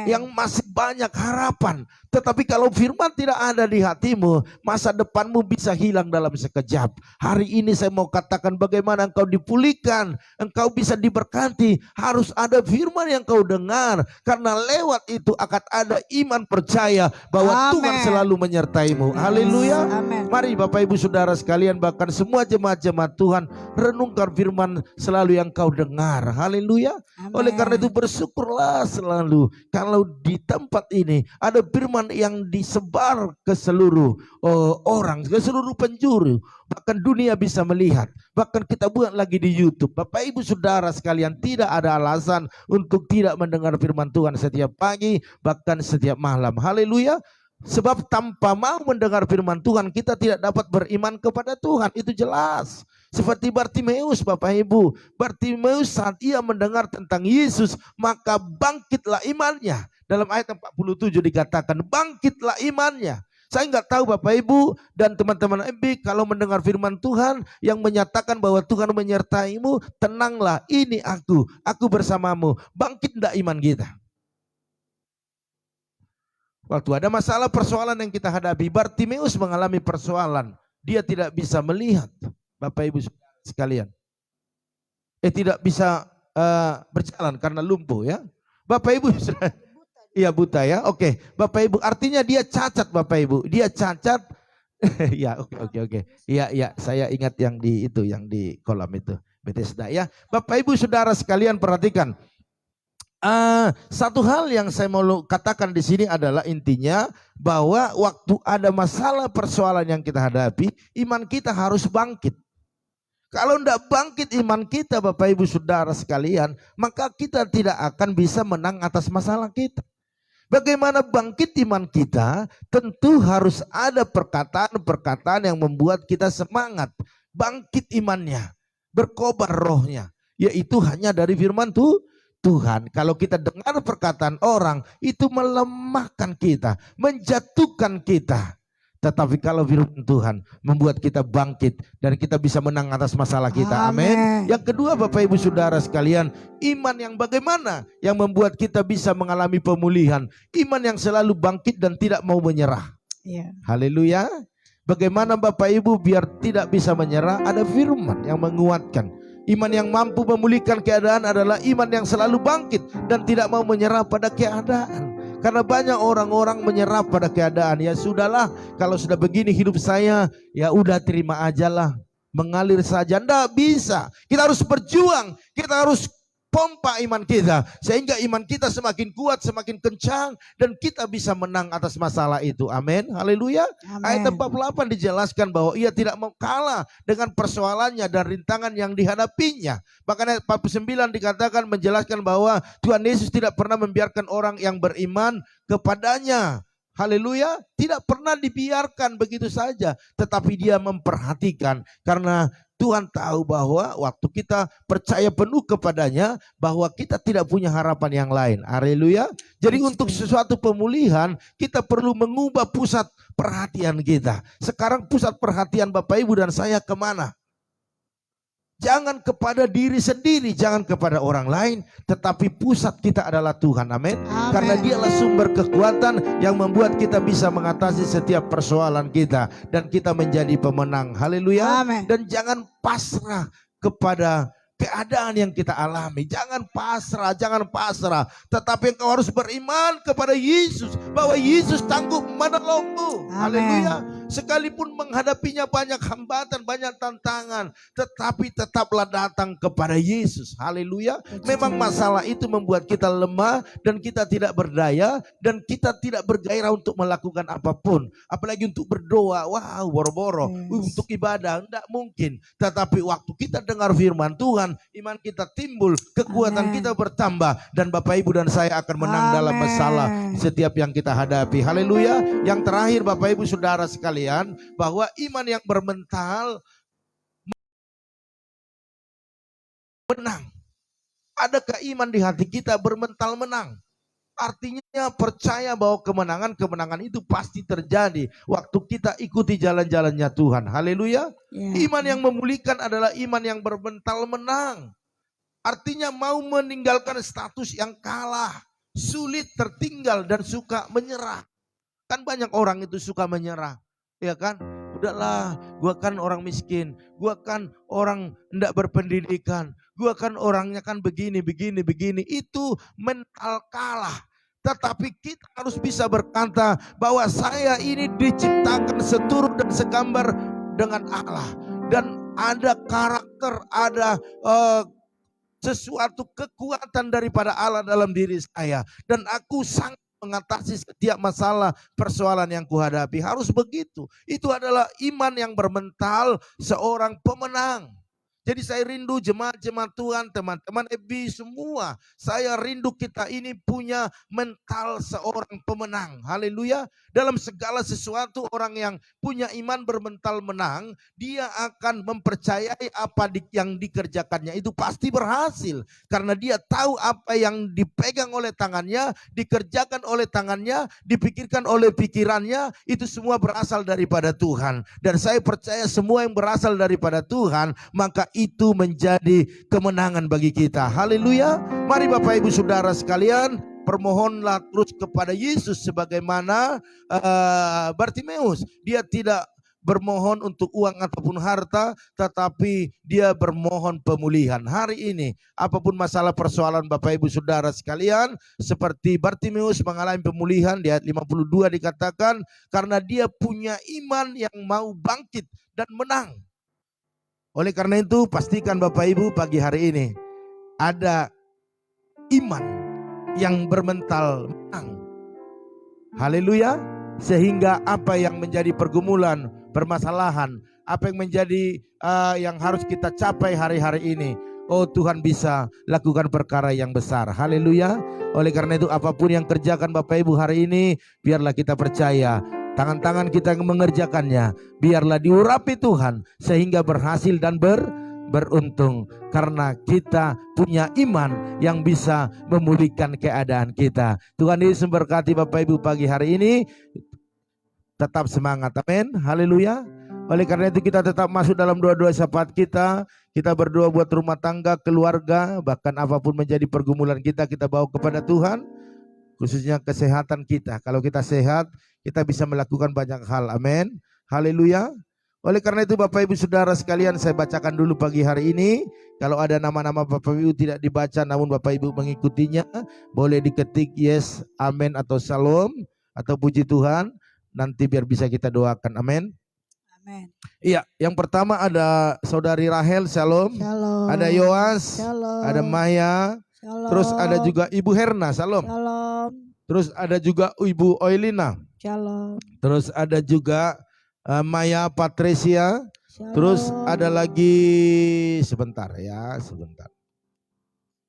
S1: Yang masih banyak harapan. Tetapi kalau firman tidak ada di hatimu, masa depanmu bisa hilang dalam sekejap. Hari ini saya mau katakan bagaimana engkau dipulihkan, engkau bisa diberkati. Harus ada firman yang kau dengar, karena lewat itu akan ada iman percaya bahwa Tuhan selalu menyertaimu. Haleluya. Mari Bapak Ibu Saudara sekalian, bahkan semua jemaat-jemaat Tuhan, renungkan firman selalu yang kau dengar. Haleluya. Oleh karena itu bersyukurlah selalu kalau di tempat ini ada firman yang disebar ke seluruh orang, ke seluruh penjuru, bahkan dunia bisa melihat. Bahkan kita buat lagi di YouTube. Bapak Ibu Saudara sekalian, tidak ada alasan untuk tidak mendengar firman Tuhan setiap pagi, bahkan setiap malam. Haleluya. Sebab tanpa mau mendengar firman Tuhan, kita tidak dapat beriman kepada Tuhan. Itu jelas. Seperti Bartimeus Bapak Ibu. Bartimeus saat ia mendengar tentang Yesus, maka bangkitlah imannya. Dalam ayat 47 dikatakan bangkitlah imannya. Saya nggak tahu Bapak Ibu dan teman-teman MB, kalau mendengar firman Tuhan yang menyatakan bahwa Tuhan menyertaimu, tenanglah, ini aku bersamamu. Bangkit enggak iman kita? Waktu ada masalah persoalan yang kita hadapi, Bartimeus mengalami persoalan. Dia tidak bisa melihat, Bapak Ibu sekalian. Tidak bisa berjalan karena lumpuh ya. Bapak Ibu sudah, iya buta ya. Oke, Bapak Ibu artinya dia cacat Bapak Ibu. Dia cacat. Ya, oke. Iya, saya ingat yang di itu, yang di kolam itu. Bethesda ya. Bapak Ibu Saudara sekalian perhatikan. Satu hal yang saya mau katakan di sini adalah intinya bahwa waktu ada masalah persoalan yang kita hadapi, iman kita harus bangkit. Kalau tidak bangkit iman kita Bapak Ibu Saudara sekalian, maka kita tidak akan bisa menang atas masalah kita. Bagaimana bangkit iman kita? Tentu harus ada perkataan-perkataan yang membuat kita semangat. Bangkit imannya, berkobar rohnya, yaitu hanya dari firman Tuhan. Kalau kita dengar perkataan orang, itu melemahkan kita, menjatuhkan kita. Tetapi kalau firman Tuhan membuat kita bangkit dan kita bisa menang atas masalah kita. Amin. Yang kedua Bapak Ibu Saudara sekalian, iman yang bagaimana yang membuat kita bisa mengalami pemulihan? Iman yang selalu bangkit dan tidak mau menyerah. Haleluya. Bagaimana Bapak Ibu biar tidak bisa menyerah? Ada firman yang menguatkan. Iman yang mampu memulihkan keadaan adalah iman yang selalu bangkit dan tidak mau menyerah pada keadaan. Karena banyak orang-orang menyerah pada keadaan. Ya sudahlah, kalau sudah begini hidup saya, ya udah terima ajalah, mengalir saja. Tidak bisa. Kita harus berjuang. Kita harus pompa iman kita sehingga iman kita semakin kuat, semakin kencang, dan kita bisa menang atas masalah itu. Amin. Haleluya. Ayat 48 dijelaskan bahwa ia tidak mau kalah dengan persoalannya dan rintangan yang dihadapinya. Bahkan ayat 49 dikatakan menjelaskan bahwa Tuhan Yesus tidak pernah membiarkan orang yang beriman kepadanya. Haleluya, tidak pernah dibiarkan begitu saja, tetapi dia memperhatikan karena Tuhan tahu bahwa waktu kita percaya penuh kepadanya, bahwa kita tidak punya harapan yang lain. Haleluya. Jadi untuk sesuatu pemulihan, kita perlu mengubah pusat perhatian kita. Sekarang pusat perhatian Bapak Ibu dan saya kemana? Jangan kepada diri sendiri, jangan kepada orang lain, tetapi pusat kita adalah Tuhan. Amin. Karena dialah sumber kekuatan yang membuat kita bisa mengatasi setiap persoalan kita dan kita menjadi pemenang. Haleluya. Dan jangan pasrah kepada keadaan yang kita alami. Jangan pasrah. Tetapi engkau harus beriman kepada Yesus, bahwa Yesus tangguh menolongmu. Haleluya. Sekalipun menghadapinya banyak hambatan, banyak tantangan, tetapi tetaplah datang kepada Yesus. Haleluya. Memang masalah itu membuat kita lemah dan kita tidak berdaya dan kita tidak bergairah untuk melakukan apapun, apalagi untuk berdoa. Wow, boro-boro untuk ibadah, tidak mungkin. Tetapi waktu kita dengar firman Tuhan, iman kita timbul, kekuatan kita bertambah, dan Bapak Ibu dan saya akan menang dalam masalah setiap yang kita hadapi. Haleluya. Yang terakhir Bapak Ibu Saudara sekalian, bahwa iman yang bermental menang. Adakah iman di hati kita bermental menang? Artinya percaya bahwa kemenangan itu pasti terjadi waktu kita ikuti jalan-jalannya Tuhan. Haleluya. Iman yang memulihkan adalah iman yang bermental menang. Artinya mau meninggalkan status yang kalah, sulit, tertinggal, dan suka menyerah. Kan banyak orang itu suka menyerah. Ya kan, udahlah, gua kan orang miskin, gua kan orang enggak berpendidikan, gua kan orangnya kan begini. Itu mental kalah. Tetapi kita harus bisa berkata bahwa saya ini diciptakan seturut dan segambar dengan Allah, dan ada karakter, ada sesuatu kekuatan daripada Allah dalam diri saya, dan aku sangat mengatasi setiap masalah persoalan yang kuhadapi. Harus begitu. Itu adalah iman yang bermental seorang pemenang. Jadi saya rindu jemaat-jemaat Tuhan, teman-teman EBI semua. Saya rindu kita ini punya mental seorang pemenang. Haleluya. Dalam segala sesuatu orang yang punya iman bermental menang, dia akan mempercayai apa yang dikerjakannya itu pasti berhasil. Karena dia tahu apa yang dipegang oleh tangannya, dikerjakan oleh tangannya, dipikirkan oleh pikirannya, itu semua berasal daripada Tuhan. Dan saya percaya semua yang berasal daripada Tuhan, maka itu menjadi kemenangan bagi kita. Haleluya. Mari Bapak Ibu Saudara sekalian, permohonlah terus kepada Yesus sebagaimana Bartimeus. Dia tidak bermohon untuk uang ataupun harta, tetapi dia bermohon pemulihan. Hari ini, apapun masalah persoalan Bapak Ibu Saudara sekalian, seperti Bartimeus mengalami pemulihan, di ayat 52 dikatakan, karena dia punya iman yang mau bangkit dan menang. Oleh karena itu, pastikan Bapak Ibu pagi hari ini, ada iman yang bermental menang. Haleluya. Sehingga apa yang menjadi pergumulan, permasalahan, apa yang menjadi yang harus kita capai hari-hari ini, oh Tuhan bisa lakukan perkara yang besar. Haleluya. Oleh karena itu apapun yang kerjakan Bapak Ibu hari ini, biarlah kita percaya tangan-tangan kita yang mengerjakannya, biarlah diurapi Tuhan sehingga berhasil dan beruntung. Karena kita punya iman yang bisa memulihkan keadaan kita. Tuhan Yesus memberkati Bapak Ibu pagi hari ini. Tetap semangat, amin, haleluya. Oleh karena itu kita tetap masuk dalam doa-doa syafaat kita. Kita berdoa buat rumah tangga, keluarga, bahkan apapun menjadi pergumulan kita, kita bawa kepada Tuhan. Khususnya kesehatan kita. Kalau kita sehat, kita bisa melakukan banyak hal, amin, haleluya. Oleh karena itu Bapak Ibu Saudara sekalian, saya bacakan dulu pagi hari ini. Kalau ada nama-nama Bapak Ibu tidak dibaca namun Bapak Ibu mengikutinya, boleh diketik yes, amin atau shalom atau puji Tuhan. Nanti biar bisa kita doakan, amin.
S2: Amin.
S1: Iya, yang pertama ada Saudari Rahel, shalom.
S2: Shalom.
S1: Ada Yoas,
S2: Shalom.
S1: ada Maya,
S2: Shalom.
S1: terus ada juga Ibu Herna, shalom.
S2: Shalom.
S1: Terus ada juga Ibu Oilina.
S2: Shalom.
S1: Terus ada juga Maya Patricia.
S2: Shalom.
S1: Terus ada lagi sebentar ya, sebentar.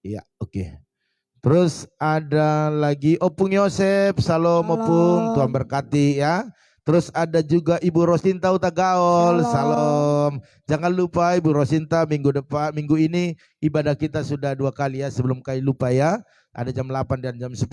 S1: Iya, oke. Terus ada lagi Opung Yosef, shalom Opung, Tuhan berkati ya. Terus ada juga Ibu Rosinta Utagaol, shalom. Jangan lupa Ibu Rosinta, minggu ini ibadah kita sudah 2 kali ya, sebelum kali lupa ya. Ada jam 8 dan jam 10.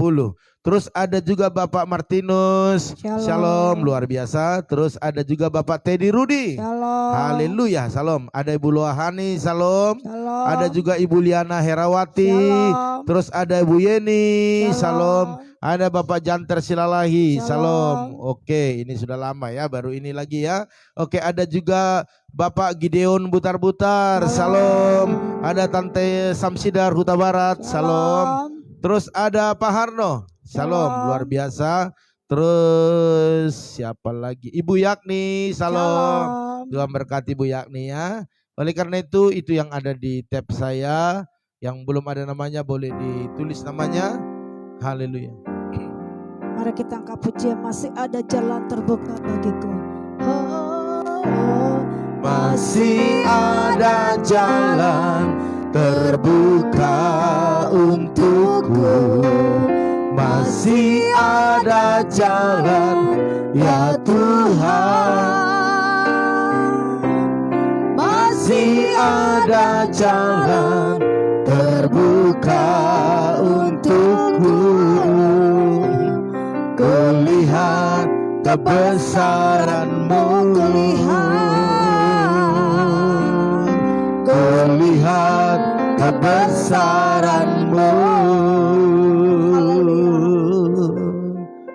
S1: Terus ada juga Bapak Martinus, shalom, luar biasa. Terus ada juga Bapak Teddy Rudi,
S2: shalom.
S1: Haleluya, shalom. Ada Ibu Luahani, shalom.
S2: Shalom.
S1: Ada juga Ibu Liana Herawati,
S2: shalom.
S1: terus ada Ibu Yeni,
S2: Shalom.
S1: shalom. Ada Bapak Janter Silalahi,
S2: Shalom.
S1: shalom. Oke, ini sudah lama ya, baru ini lagi ya. Oke, ada juga Bapak Gideon Butar-Butar, shalom. Ada Tante Samsidar Huta Barat, shalom. Terus ada Pak Harno, shalom, luar biasa. Terus siapa lagi? Ibu Yakni, shalom. Tuhan berkati Ibu Yakni ya. Oleh karena itu yang ada di tab saya. Yang belum ada namanya boleh ditulis namanya. Haleluya.
S2: Mari kita angkat pujian, masih ada jalan terbuka bagiku.
S1: Masih ada jalan terbuka untukku, masih ada jalan ya Tuhan, masih ada jalan terbuka untukku. Kulihat kebesaran-Mu, kulihat kebesaran-Mu.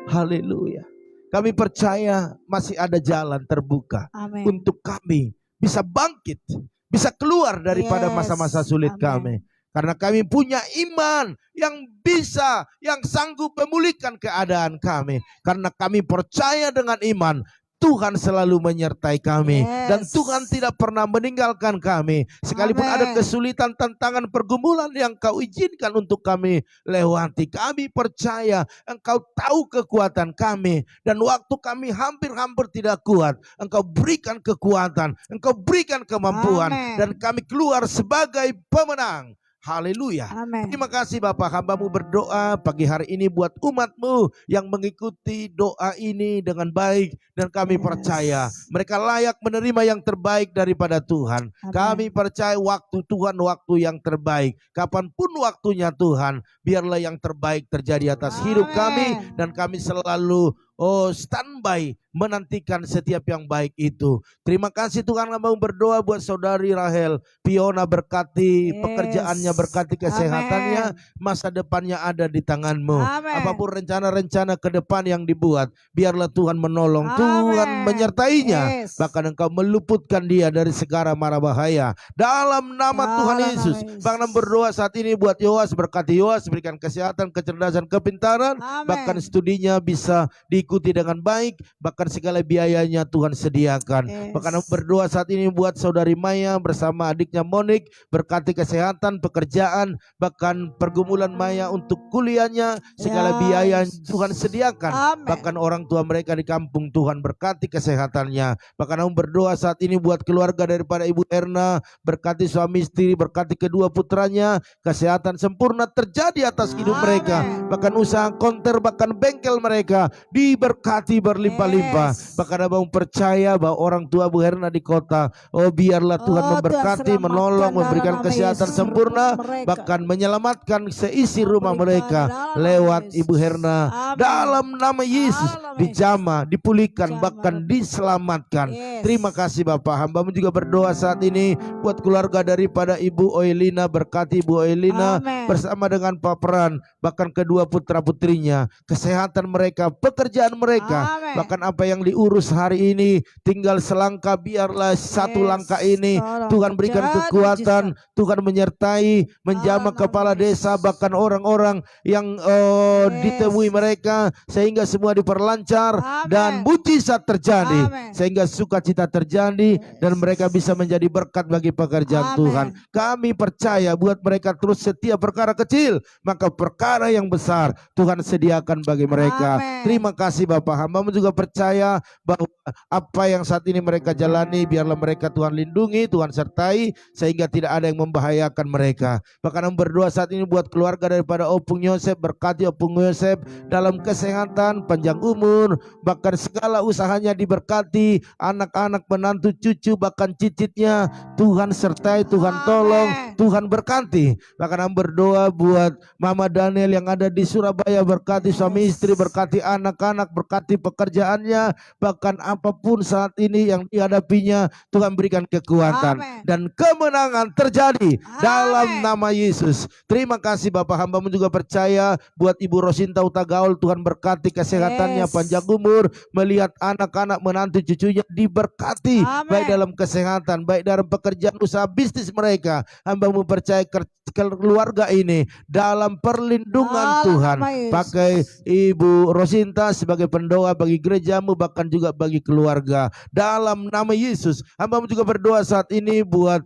S1: Haleluya. Kami percaya masih ada jalan terbuka.
S2: Amin.
S1: Untuk kami bisa bangkit, bisa keluar daripada masa-masa sulit kami. Karena kami punya iman yang bisa, yang sanggup memulihkan keadaan kami. Karena kami percaya dengan iman, Tuhan selalu menyertai kami. Dan Tuhan tidak pernah meninggalkan kami. Sekalipun ada kesulitan, tantangan, pergumulan yang Kau izinkan untuk kami lewati, kami percaya Engkau tahu kekuatan kami. Dan waktu kami hampir-hampir tidak kuat, Engkau berikan kekuatan, Engkau berikan kemampuan. Dan kami keluar sebagai pemenang. Haleluya. Terima kasih Bapak, hamba-Mu berdoa pagi hari ini buat umat-Mu yang mengikuti doa ini dengan baik. Dan kami percaya mereka layak menerima yang terbaik daripada Tuhan. Kami percaya waktu Tuhan waktu yang terbaik. Kapanpun waktunya Tuhan, biarlah yang terbaik terjadi atas hidup kami. Dan kami selalu standby menantikan setiap yang baik itu. Terima kasih Tuhan, hamba berdoa buat saudari Rahel Piona, berkati pekerjaannya, berkati kesehatannya, masa depannya ada di tangan-Mu. Apapun rencana-rencana ke depan yang dibuat, biarlah Tuhan menolong, Tuhan menyertainya, bahkan Engkau meluputkan dia dari segala mara bahaya dalam nama Tuhan Yesus. Bahkan berdoa saat ini buat Yoas, berkati Yoas, berikan kesehatan, kecerdasan, kepintaran, bahkan studinya bisa diikuti dengan baik, bahkan segala biayanya Tuhan sediakan. Bahkan berdoa saat ini buat saudari Maya bersama adiknya Monik, berkati kesehatan, pekerjaan, bahkan pergumulan Maya untuk kuliahnya, segala biaya Tuhan sediakan. Bahkan orang tua mereka di kampung, Tuhan berkati kesehatannya. Bahkan berdoa saat ini buat keluarga daripada Ibu Erna, berkati suami istri, berkati kedua putranya, kesehatan sempurna terjadi atas hidup mereka. Bahkan usaha konter, bahkan bengkel mereka diberkati berlimpah-limpah. Bahkan abang percaya bahwa orang tua Bu Herna di kota, biarlah Tuhan memberkati, menolong, memberikan kesehatan sempurna, bahkan menyelamatkan seisi rumah mereka lewat Ibu Herna. Dalam nama Yesus dijamah, dipulihkan, bahkan diselamatkan. Terima kasih Bapak. Hamba-Mu juga berdoa saat ini buat keluarga daripada Ibu Oelina, berkati Ibu Oelina bersama dengan Pak Peran, bahkan kedua putra putrinya, kesehatan mereka, pekerjaan mereka, bahkan apa yang diurus hari ini tinggal selangkah, biarlah satu langkah ini Tuhan berikan kekuatan, Tuhan menyertai, menjamah kepala desa, bahkan orang-orang yang ditemui mereka, sehingga semua diperlancar dan mujizat terjadi, sehingga sukacita terjadi dan mereka bisa menjadi berkat bagi pekerjaan Tuhan. Kami percaya buat mereka terus setiap perkara kecil, maka perkara yang besar Tuhan sediakan bagi mereka. Terima kasih Bapak. Hamba-Mu juga percaya bahwa apa yang saat ini mereka jalani, biarlah mereka Tuhan lindungi, Tuhan sertai, sehingga tidak ada yang membahayakan mereka. Bahkan berdoa saat ini buat keluarga daripada Opung Yosef, berkati Opung Yosef dalam kesehatan, panjang umur, bahkan segala usahanya diberkati, anak-anak, menantu, cucu, bahkan cicitnya Tuhan sertai, Tuhan tolong, Tuhan berkati. Bahkan berdoa buat Mama Daniel yang ada di Surabaya, berkati suami istri, berkati anak-anak, berkati pekerjaannya, bahkan apapun saat ini yang dihadapinya, Tuhan berikan kekuatan dan kemenangan terjadi dalam nama Yesus. Terima kasih Bapak. Hamba-Mu juga percaya buat Ibu Rosinta Utagaul, Tuhan berkati kesehatannya, panjang umur, melihat anak-anak, menantu, cucunya diberkati, baik dalam kesehatan, baik dalam pekerjaan, usaha, bisnis mereka. Hamba-Mu percaya keluarga ini dalam perlindungan Tuhan. Pakai Ibu Rosinta sebagai pendoa bagi gereja-Mu, bahkan juga bagi keluarga. Dalam nama Yesus, hamba-Mu juga berdoa saat ini buat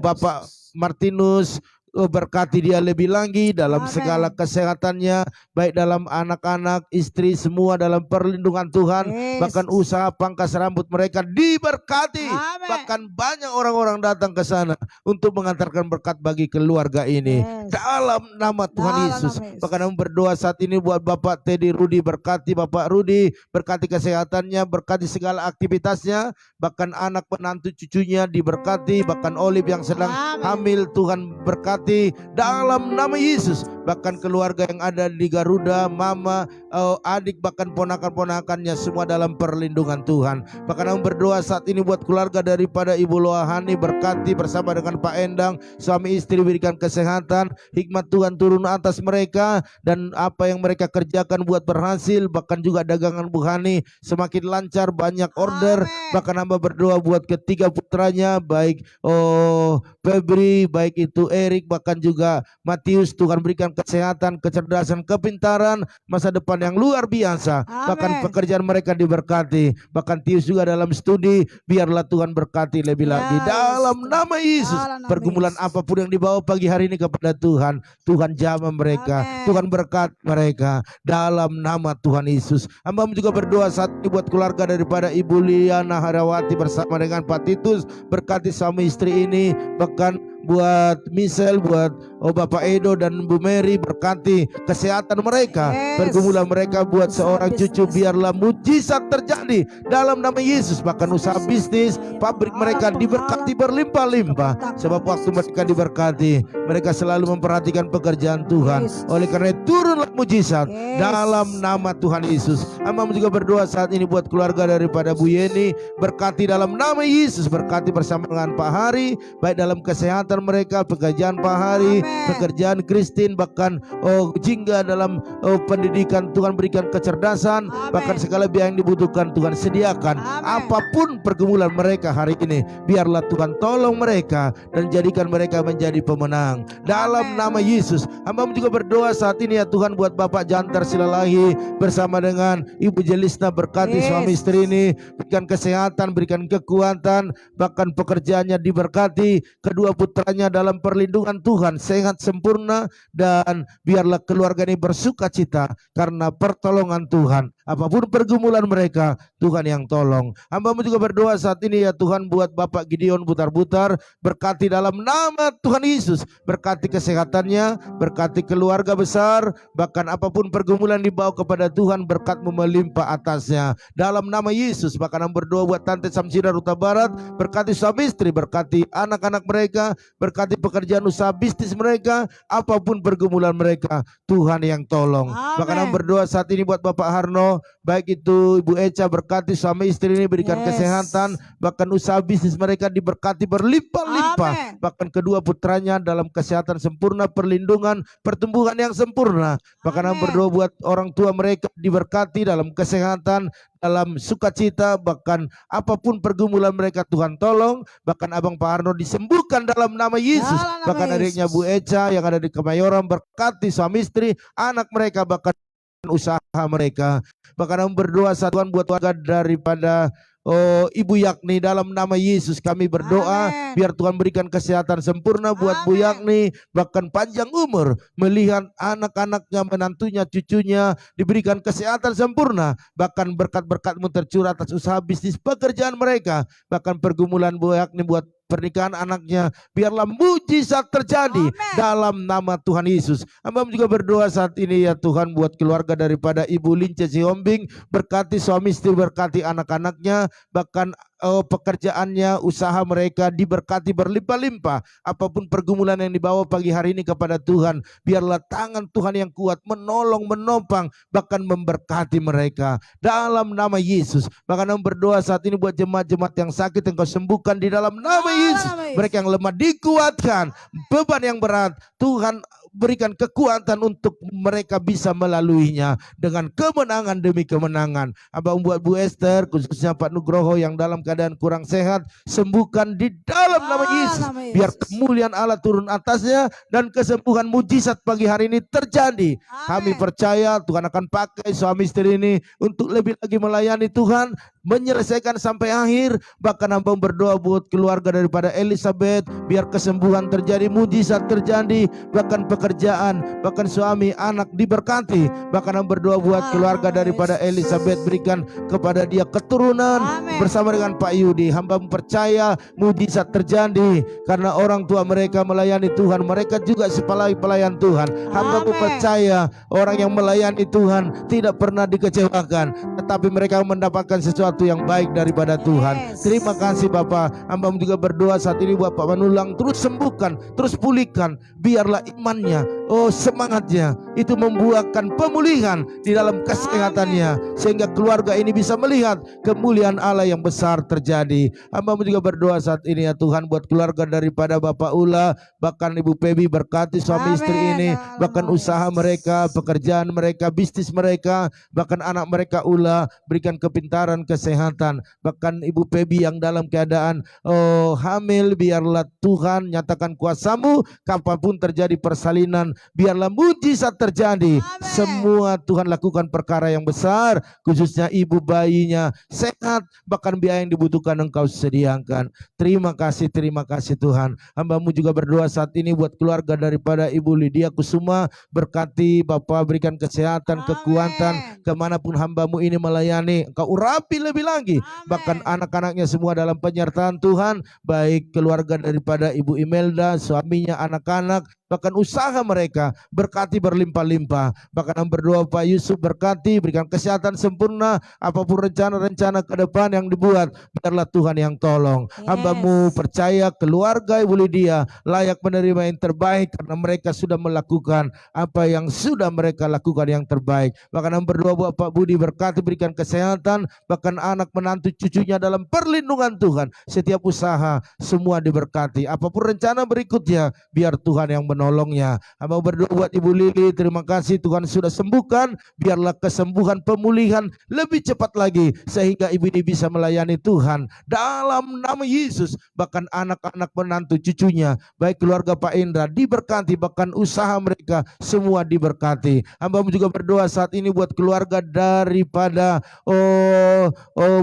S1: Bapak Martinus, berkati dia lebih lagi dalam segala kesehatannya, baik dalam anak-anak, istri, semua dalam perlindungan Tuhan. Bahkan usaha pangkas rambut mereka diberkati. Bahkan banyak orang-orang datang ke sana untuk mengantarkan berkat bagi keluarga ini. Dalam nama Tuhan Yesus. Bahkan berdoa saat ini buat Bapak Teddy Rudi, berkati Bapak Rudi, berkati kesehatannya, berkati segala aktivitasnya, bahkan anak, menantu, cucunya diberkati, bahkan Olive yang sedang hamil, Tuhan berkati dalam nama Yesus. Bahkan keluarga yang ada di Garuda, mama, adik, bahkan ponakan-ponakannya semua dalam perlindungan Tuhan. Bahkan berdoa saat ini buat keluarga daripada Ibu Loahani, berkati bersama dengan Pak Endang, suami istri, berikan kesehatan, hikmat Tuhan turun atas mereka, dan apa yang mereka kerjakan buat berhasil. Bahkan juga dagangan Bu Hani semakin lancar, banyak order. Bahkan hamba berdoa buat ketiga putranya, baik Febri, baik itu Erik, bahkan juga Matius, Tuhan berikan kesehatan, kecerdasan, kepintaran, masa depan yang luar biasa. Bahkan pekerjaan mereka diberkati. Bahkan Tius juga dalam studi, biarlah Tuhan berkati lebih lagi. Dalam nama Yesus, pergumulan apapun yang dibawa pagi hari ini kepada Tuhan, Tuhan jamah mereka, Tuhan berkat mereka dalam nama Tuhan Yesus. Hamba-Mu juga berdoa saat ini buat keluarga daripada Ibu Liana Harawati bersama dengan Pak Titus, berkati suami istri ini, bahkan buat Michelle, buat Oh Bapak Edo dan Bu Mary, berkati kesehatan mereka, pergumulan mereka buat seorang cucu, biarlah mujizat terjadi dalam nama Yesus. Bahkan usaha bisnis, pabrik mereka diberkati berlimpah-limpah, sebab waktu mereka diberkati, mereka selalu memperhatikan pekerjaan Tuhan. Oleh karena itu turunlah mujizat dalam nama Tuhan Yesus. Hamba juga berdoa saat ini buat keluarga daripada Bu Yeni, berkati dalam nama Yesus, berkati bersama dengan Pak Hari, baik dalam kesehatan mereka, pekerjaan Pak Hari, pekerjaan Christine, bahkan Jingga dalam pendidikan. Tuhan berikan kecerdasan, bahkan segala biaya yang dibutuhkan Tuhan sediakan. Apapun pergumulan mereka hari ini, biarlah Tuhan tolong mereka dan jadikan mereka menjadi pemenang dalam nama Yesus. Hamba juga berdoa saat ini ya Tuhan buat Bapak Jantar Silalahi bersama dengan Ibu Jelisna, berkati suami istri ini, berikan kesehatan, berikan kekuatan, bahkan pekerjaannya diberkati, kedua putranya dalam perlindungan Tuhan, sehat sempurna, dan biarlah keluarga ini bersuka cita karena pertolongan Tuhan. Apapun pergumulan mereka, Tuhan yang tolong. Hamba-Mu juga berdoa saat ini ya Tuhan buat Bapak Gideon Butar-Butar, berkati dalam nama Tuhan Yesus, berkati kesehatannya, berkati keluarga besar, bahkan apapun pergumulan dibawa kepada Tuhan, berkat-Mu melimpah atasnya dalam nama Yesus. Bahkan Hamba berdoa buat Tante Samsira Ruta Barat, berkati suami istri, berkati anak-anak mereka, berkati pekerjaan usaha bisnis mereka, apapun pergumulan mereka, Tuhan yang tolong. Bahkan Hamba berdoa saat ini buat Bapak Harno, baik itu Ibu Eca, berkati suami istri ini, berikan kesehatan, bahkan usaha bisnis mereka diberkati berlimpah-limpah, bahkan kedua putranya dalam kesehatan sempurna, perlindungan, pertumbuhan yang sempurna. Bahkan Hamba berdoa buat orang tua mereka diberkati dalam kesehatan, dalam sukacita, bahkan apapun pergumulan mereka Tuhan tolong. Bahkan Abang Pak Harno disembuhkan dalam nama Yesus. Bahkan adiknya Bu Eca yang ada di Kemayoran, berkati suami istri, anak mereka, bahkan usaha mereka. Bahkan Hamba berdoa saat Tuhan buat warga daripada Ibu Yakni, dalam nama Yesus kami berdoa, biar Tuhan berikan kesehatan sempurna buat Bu Yakni, bahkan panjang umur, melihat anak-anaknya, menantunya, cucunya diberikan kesehatan sempurna, bahkan berkat-berkat-Mu tercurah atas usaha bisnis pekerjaan mereka, bahkan pergumulan Bu Yakni buat pernikahan anaknya, biarlah mujizat terjadi dalam nama Tuhan Yesus. Hamba juga berdoa saat ini ya Tuhan buat keluarga daripada Ibu Lince Siombing, berkati suami istri, berkati anak-anaknya, bahkan pekerjaannya, usaha mereka diberkati berlimpah-limpah. Apapun pergumulan yang dibawa pagi hari ini kepada Tuhan, biarlah tangan Tuhan yang kuat menolong, menopang, bahkan memberkati mereka dalam nama Yesus. Bahkan Hamba berdoa saat ini buat jemaat-jemaat yang sakit, Engkau sembuhkan di dalam nama Yesus. Mereka yang lemah dikuatkan, beban yang berat Tuhan berikan kekuatan untuk mereka bisa melaluinya dengan kemenangan demi kemenangan. Abang buat Bu Esther, khususnya Pak Nugroho yang dalam keadaan kurang sehat, sembuhkan di dalam nama Yesus. Biar kemuliaan Allah turun atasnya dan kesembuhan mujizat pagi hari ini terjadi. Kami percaya Tuhan akan pakai suami istri ini untuk lebih lagi melayani Tuhan, menyelesaikan sampai akhir. Bahkan Hamba berdoa buat keluarga daripada Elizabeth, biar kesembuhan terjadi, mujizat terjadi, bahkan pekerjaan, bahkan suami, anak diberkati. Bahkan Hamba berdoa buat keluarga daripada Elizabeth, berikan kepada dia keturunan bersama dengan Pak Yudi. Hamba percaya mujizat terjadi karena orang tua mereka melayani Tuhan, mereka juga pelayan Tuhan. Hamba percaya orang yang melayani Tuhan tidak pernah dikecewakan, tetapi mereka mendapatkan sesuatu yang baik daripada Tuhan. Terima kasih Bapak. Hamba juga berdoa saat ini buat Pak Manulang, terus sembuhkan, terus pulihkan, biarlah imannya, semangatnya itu membuahkan pemulihan di dalam kesehatannya, sehingga keluarga ini bisa melihat kemuliaan Allah yang besar terjadi. Hamba juga berdoa saat ini ya Tuhan buat keluarga daripada Bapak Ula, bahkan Ibu Pebi, berkati suami istri ini, bahkan usaha mereka, pekerjaan mereka, bisnis mereka, bahkan anak mereka Ula, berikan kepintaran, kesehatan. Bahkan Ibu Pebi yang dalam keadaan hamil, biarlah Tuhan nyatakan kuasa-Mu, kapanpun terjadi persalinan, biarlah mujizat terjadi. Semua Tuhan lakukan perkara yang besar, khususnya ibu bayinya sehat, bahkan biaya yang dibutuhkan Engkau sediakan. Terima kasih Tuhan. Hamba-Mu juga berdoa saat ini buat keluarga daripada Ibu Lydia Kusuma, berkati Bapak, berikan kesehatan, kekuatan kemanapun hamba-Mu ini melayani. Engkau urapi lebih lagi, bahkan anak-anaknya semua dalam penyertaan Tuhan, baik keluarga daripada Ibu Imelda, suaminya, anak-anak, bahkan usaha mereka, berkati berlimpah-limpah. Bahkan kami berdoa Pak Yusuf berkati, berikan kesehatan sempurna, apapun rencana-rencana ke depan yang dibuat, biarlah Tuhan yang tolong. Hamba-Mu percaya keluarga Ibu Lydia layak menerima yang terbaik karena mereka sudah melakukan apa yang sudah mereka lakukan yang terbaik. Bahkan kami berdoa buat Pak Budi berkati, berikan kesehatan, bahkan anak menantu cucunya dalam perlindungan Tuhan. Setiap usaha semua diberkati. Apapun rencana berikutnya, biar Tuhan yang menolongnya. Hamba berdoa buat Ibu Lili, terima kasih Tuhan sudah sembuhkan. Biarlah kesembuhan pemulihan lebih cepat lagi sehingga ibu ini bisa melayani Tuhan dalam nama Yesus. Bahkan anak-anak menantu cucunya, baik keluarga Pak Indra diberkati, bahkan usaha mereka semua diberkati. Hamba juga berdoa saat ini buat keluarga daripada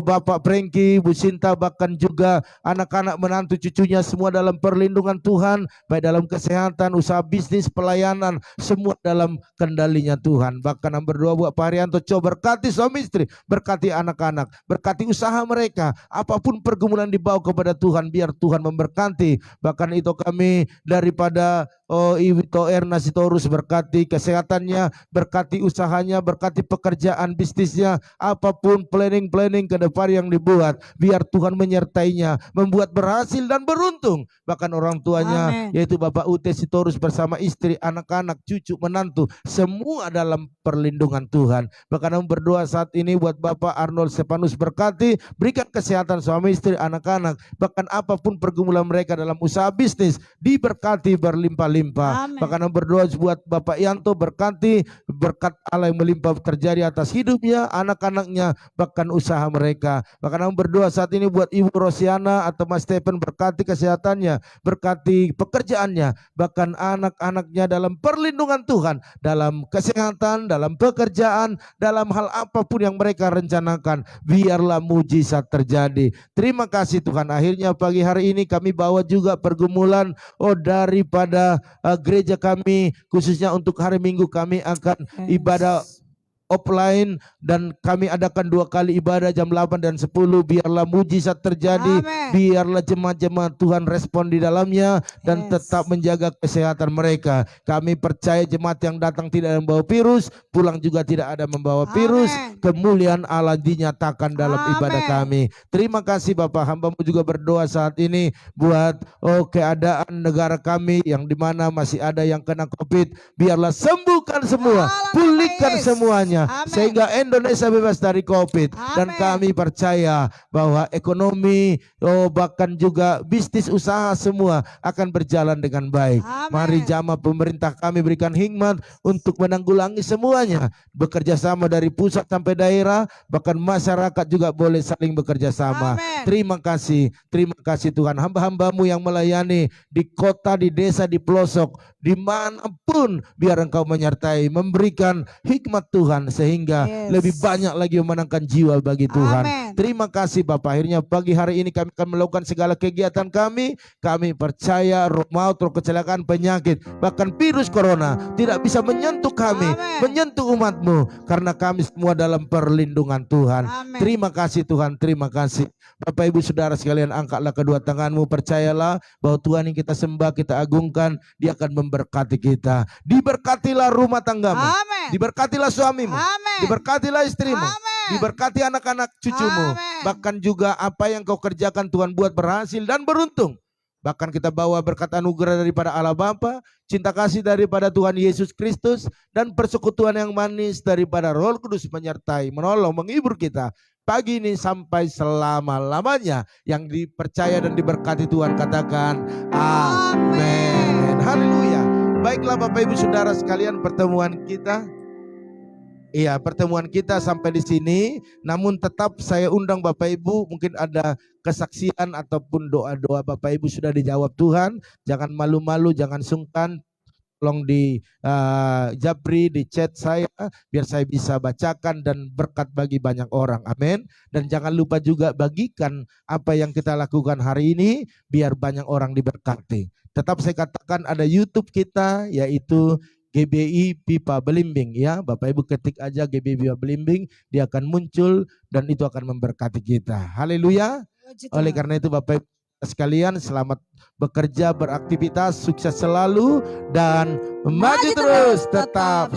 S1: Bapak Prengki, Bu Sinta, bahkan juga anak-anak menantu cucunya semua dalam perlindungan Tuhan, baik dalam kesehatan, usaha bisnis, pelayanan, semua dalam kendalinya Tuhan. Bahkan yang berdoa buat Pak Haryanto, coba berkati suami istri, berkati anak-anak, berkati usaha mereka, apapun pergumulan dibawa kepada Tuhan, biar Tuhan memberkati. Bahkan itu kami daripada Iwito Erna Sitorus, berkati kesehatannya, berkati usahanya, berkati pekerjaan bisnisnya, apapun planning ke depan yang dibuat, biar Tuhan menyertainya, membuat berhasil dan beruntung. Bahkan orang tuanya, yaitu Bapak Ute Sitorus bersama istri, anak-anak, cucu, menantu, semua dalam perlindungan Tuhan. Bahkan kami berdoa saat ini buat Bapak Arnold Stefanus, berkati, berikan kesehatan suami istri, anak-anak, bahkan apapun pergumulan mereka dalam usaha bisnis, diberkati berlimpah-limpah. Bahkan kami berdoa buat Bapak Yanto, berkati, berkat Allah yang melimpah terjadi atas hidupnya, anak-anaknya, bahkan usaha mereka. Bahkan kami berdoa saat ini buat Ibu Rosiana atau Mas Stephen, berkati kesehatannya, berkati pekerjaannya, bahkan anak-anaknya dalam perlindungan Tuhan, dalam kesehatan, dalam pekerjaan, dalam hal apapun yang mereka rencanakan, biarlah mujizat terjadi. Terima kasih Tuhan. Akhirnya pagi hari ini kami bawa juga pergumulan daripada gereja kami, khususnya untuk hari Minggu kami akan ibadah offline dan kami adakan 2 kali ibadah jam 8 dan 10. Biarlah mujizat terjadi. Biarlah jemaat-jemaat Tuhan respon di dalamnya dan tetap menjaga kesehatan mereka. Kami percaya jemaat yang datang tidak membawa virus, pulang juga tidak ada membawa virus. Kemuliaan Allah dinyatakan dalam ibadah kami. Terima kasih Bapak. Hamba-Mu juga berdoa saat ini buat keadaan negara kami yang dimana masih ada yang kena COVID. Biarlah sembuhkan semua, pulihkan semuanya, sehingga Indonesia bebas dari COVID. Dan kami percaya bahwa ekonomi, bahkan juga bisnis usaha semua akan berjalan dengan baik. Mari jamaah pemerintah kami berikan hikmat untuk menanggulangi semuanya, bekerja sama dari pusat sampai daerah, bahkan masyarakat juga boleh saling bekerja sama. Terima kasih Tuhan. Hamba-Hamba-Mu yang melayani di kota, di desa, di pelosok, dimanapun, biar Engkau menyertai, memberikan hikmat Tuhan sehingga lebih banyak lagi memenangkan jiwa bagi Tuhan. Terima kasih Bapak. Akhirnya pagi hari ini kami akan melakukan segala kegiatan kami. Kami percaya roh maut, roh kecelakaan, penyakit, bahkan virus corona tidak bisa menyentuh kami, menyentuh umat-Mu, karena kami semua dalam perlindungan Tuhan. Terima kasih Tuhan, terima kasih. Bapak Ibu Saudara sekalian, angkatlah kedua tanganmu, percayalah bahwa Tuhan yang kita sembah, kita agungkan, Dia akan memberkati kita. Diberkatilah rumah tanggamu, diberkatilah suamimu, diberkatilah istrimu, diberkati anak-anak cucumu, bahkan juga apa yang kau kerjakan Tuhan buat berhasil dan beruntung. Bahkan kita bawa berkat anugerah daripada Allah Bapa, cinta kasih daripada Tuhan Yesus Kristus, dan persekutuan yang manis daripada Roh Kudus menyertai, menolong, menghibur kita pagi ini sampai selama-lamanya. Yang dipercaya dan diberkati Tuhan katakan amin. Haleluya. Baiklah Bapak Ibu Saudara sekalian, pertemuan kita sampai di sini. Namun tetap saya undang Bapak Ibu, mungkin ada kesaksian ataupun doa-doa Bapak Ibu sudah dijawab Tuhan. Jangan malu-malu, jangan sungkan. Tolong di japri, di chat saya, biar saya bisa bacakan dan berkat bagi banyak orang. Amin. Dan jangan lupa juga bagikan apa yang kita lakukan hari ini, biar banyak orang diberkati. Tetap saya katakan ada YouTube kita, yaitu GBI Pipa Belimbing, ya. Bapak Ibu ketik aja GBI Pipa Belimbing, dia akan muncul dan itu akan memberkati kita. Haleluya. Oleh karena itu Bapak Ibu sekalian, selamat bekerja, beraktivitas, sukses selalu dan maju terus, tetap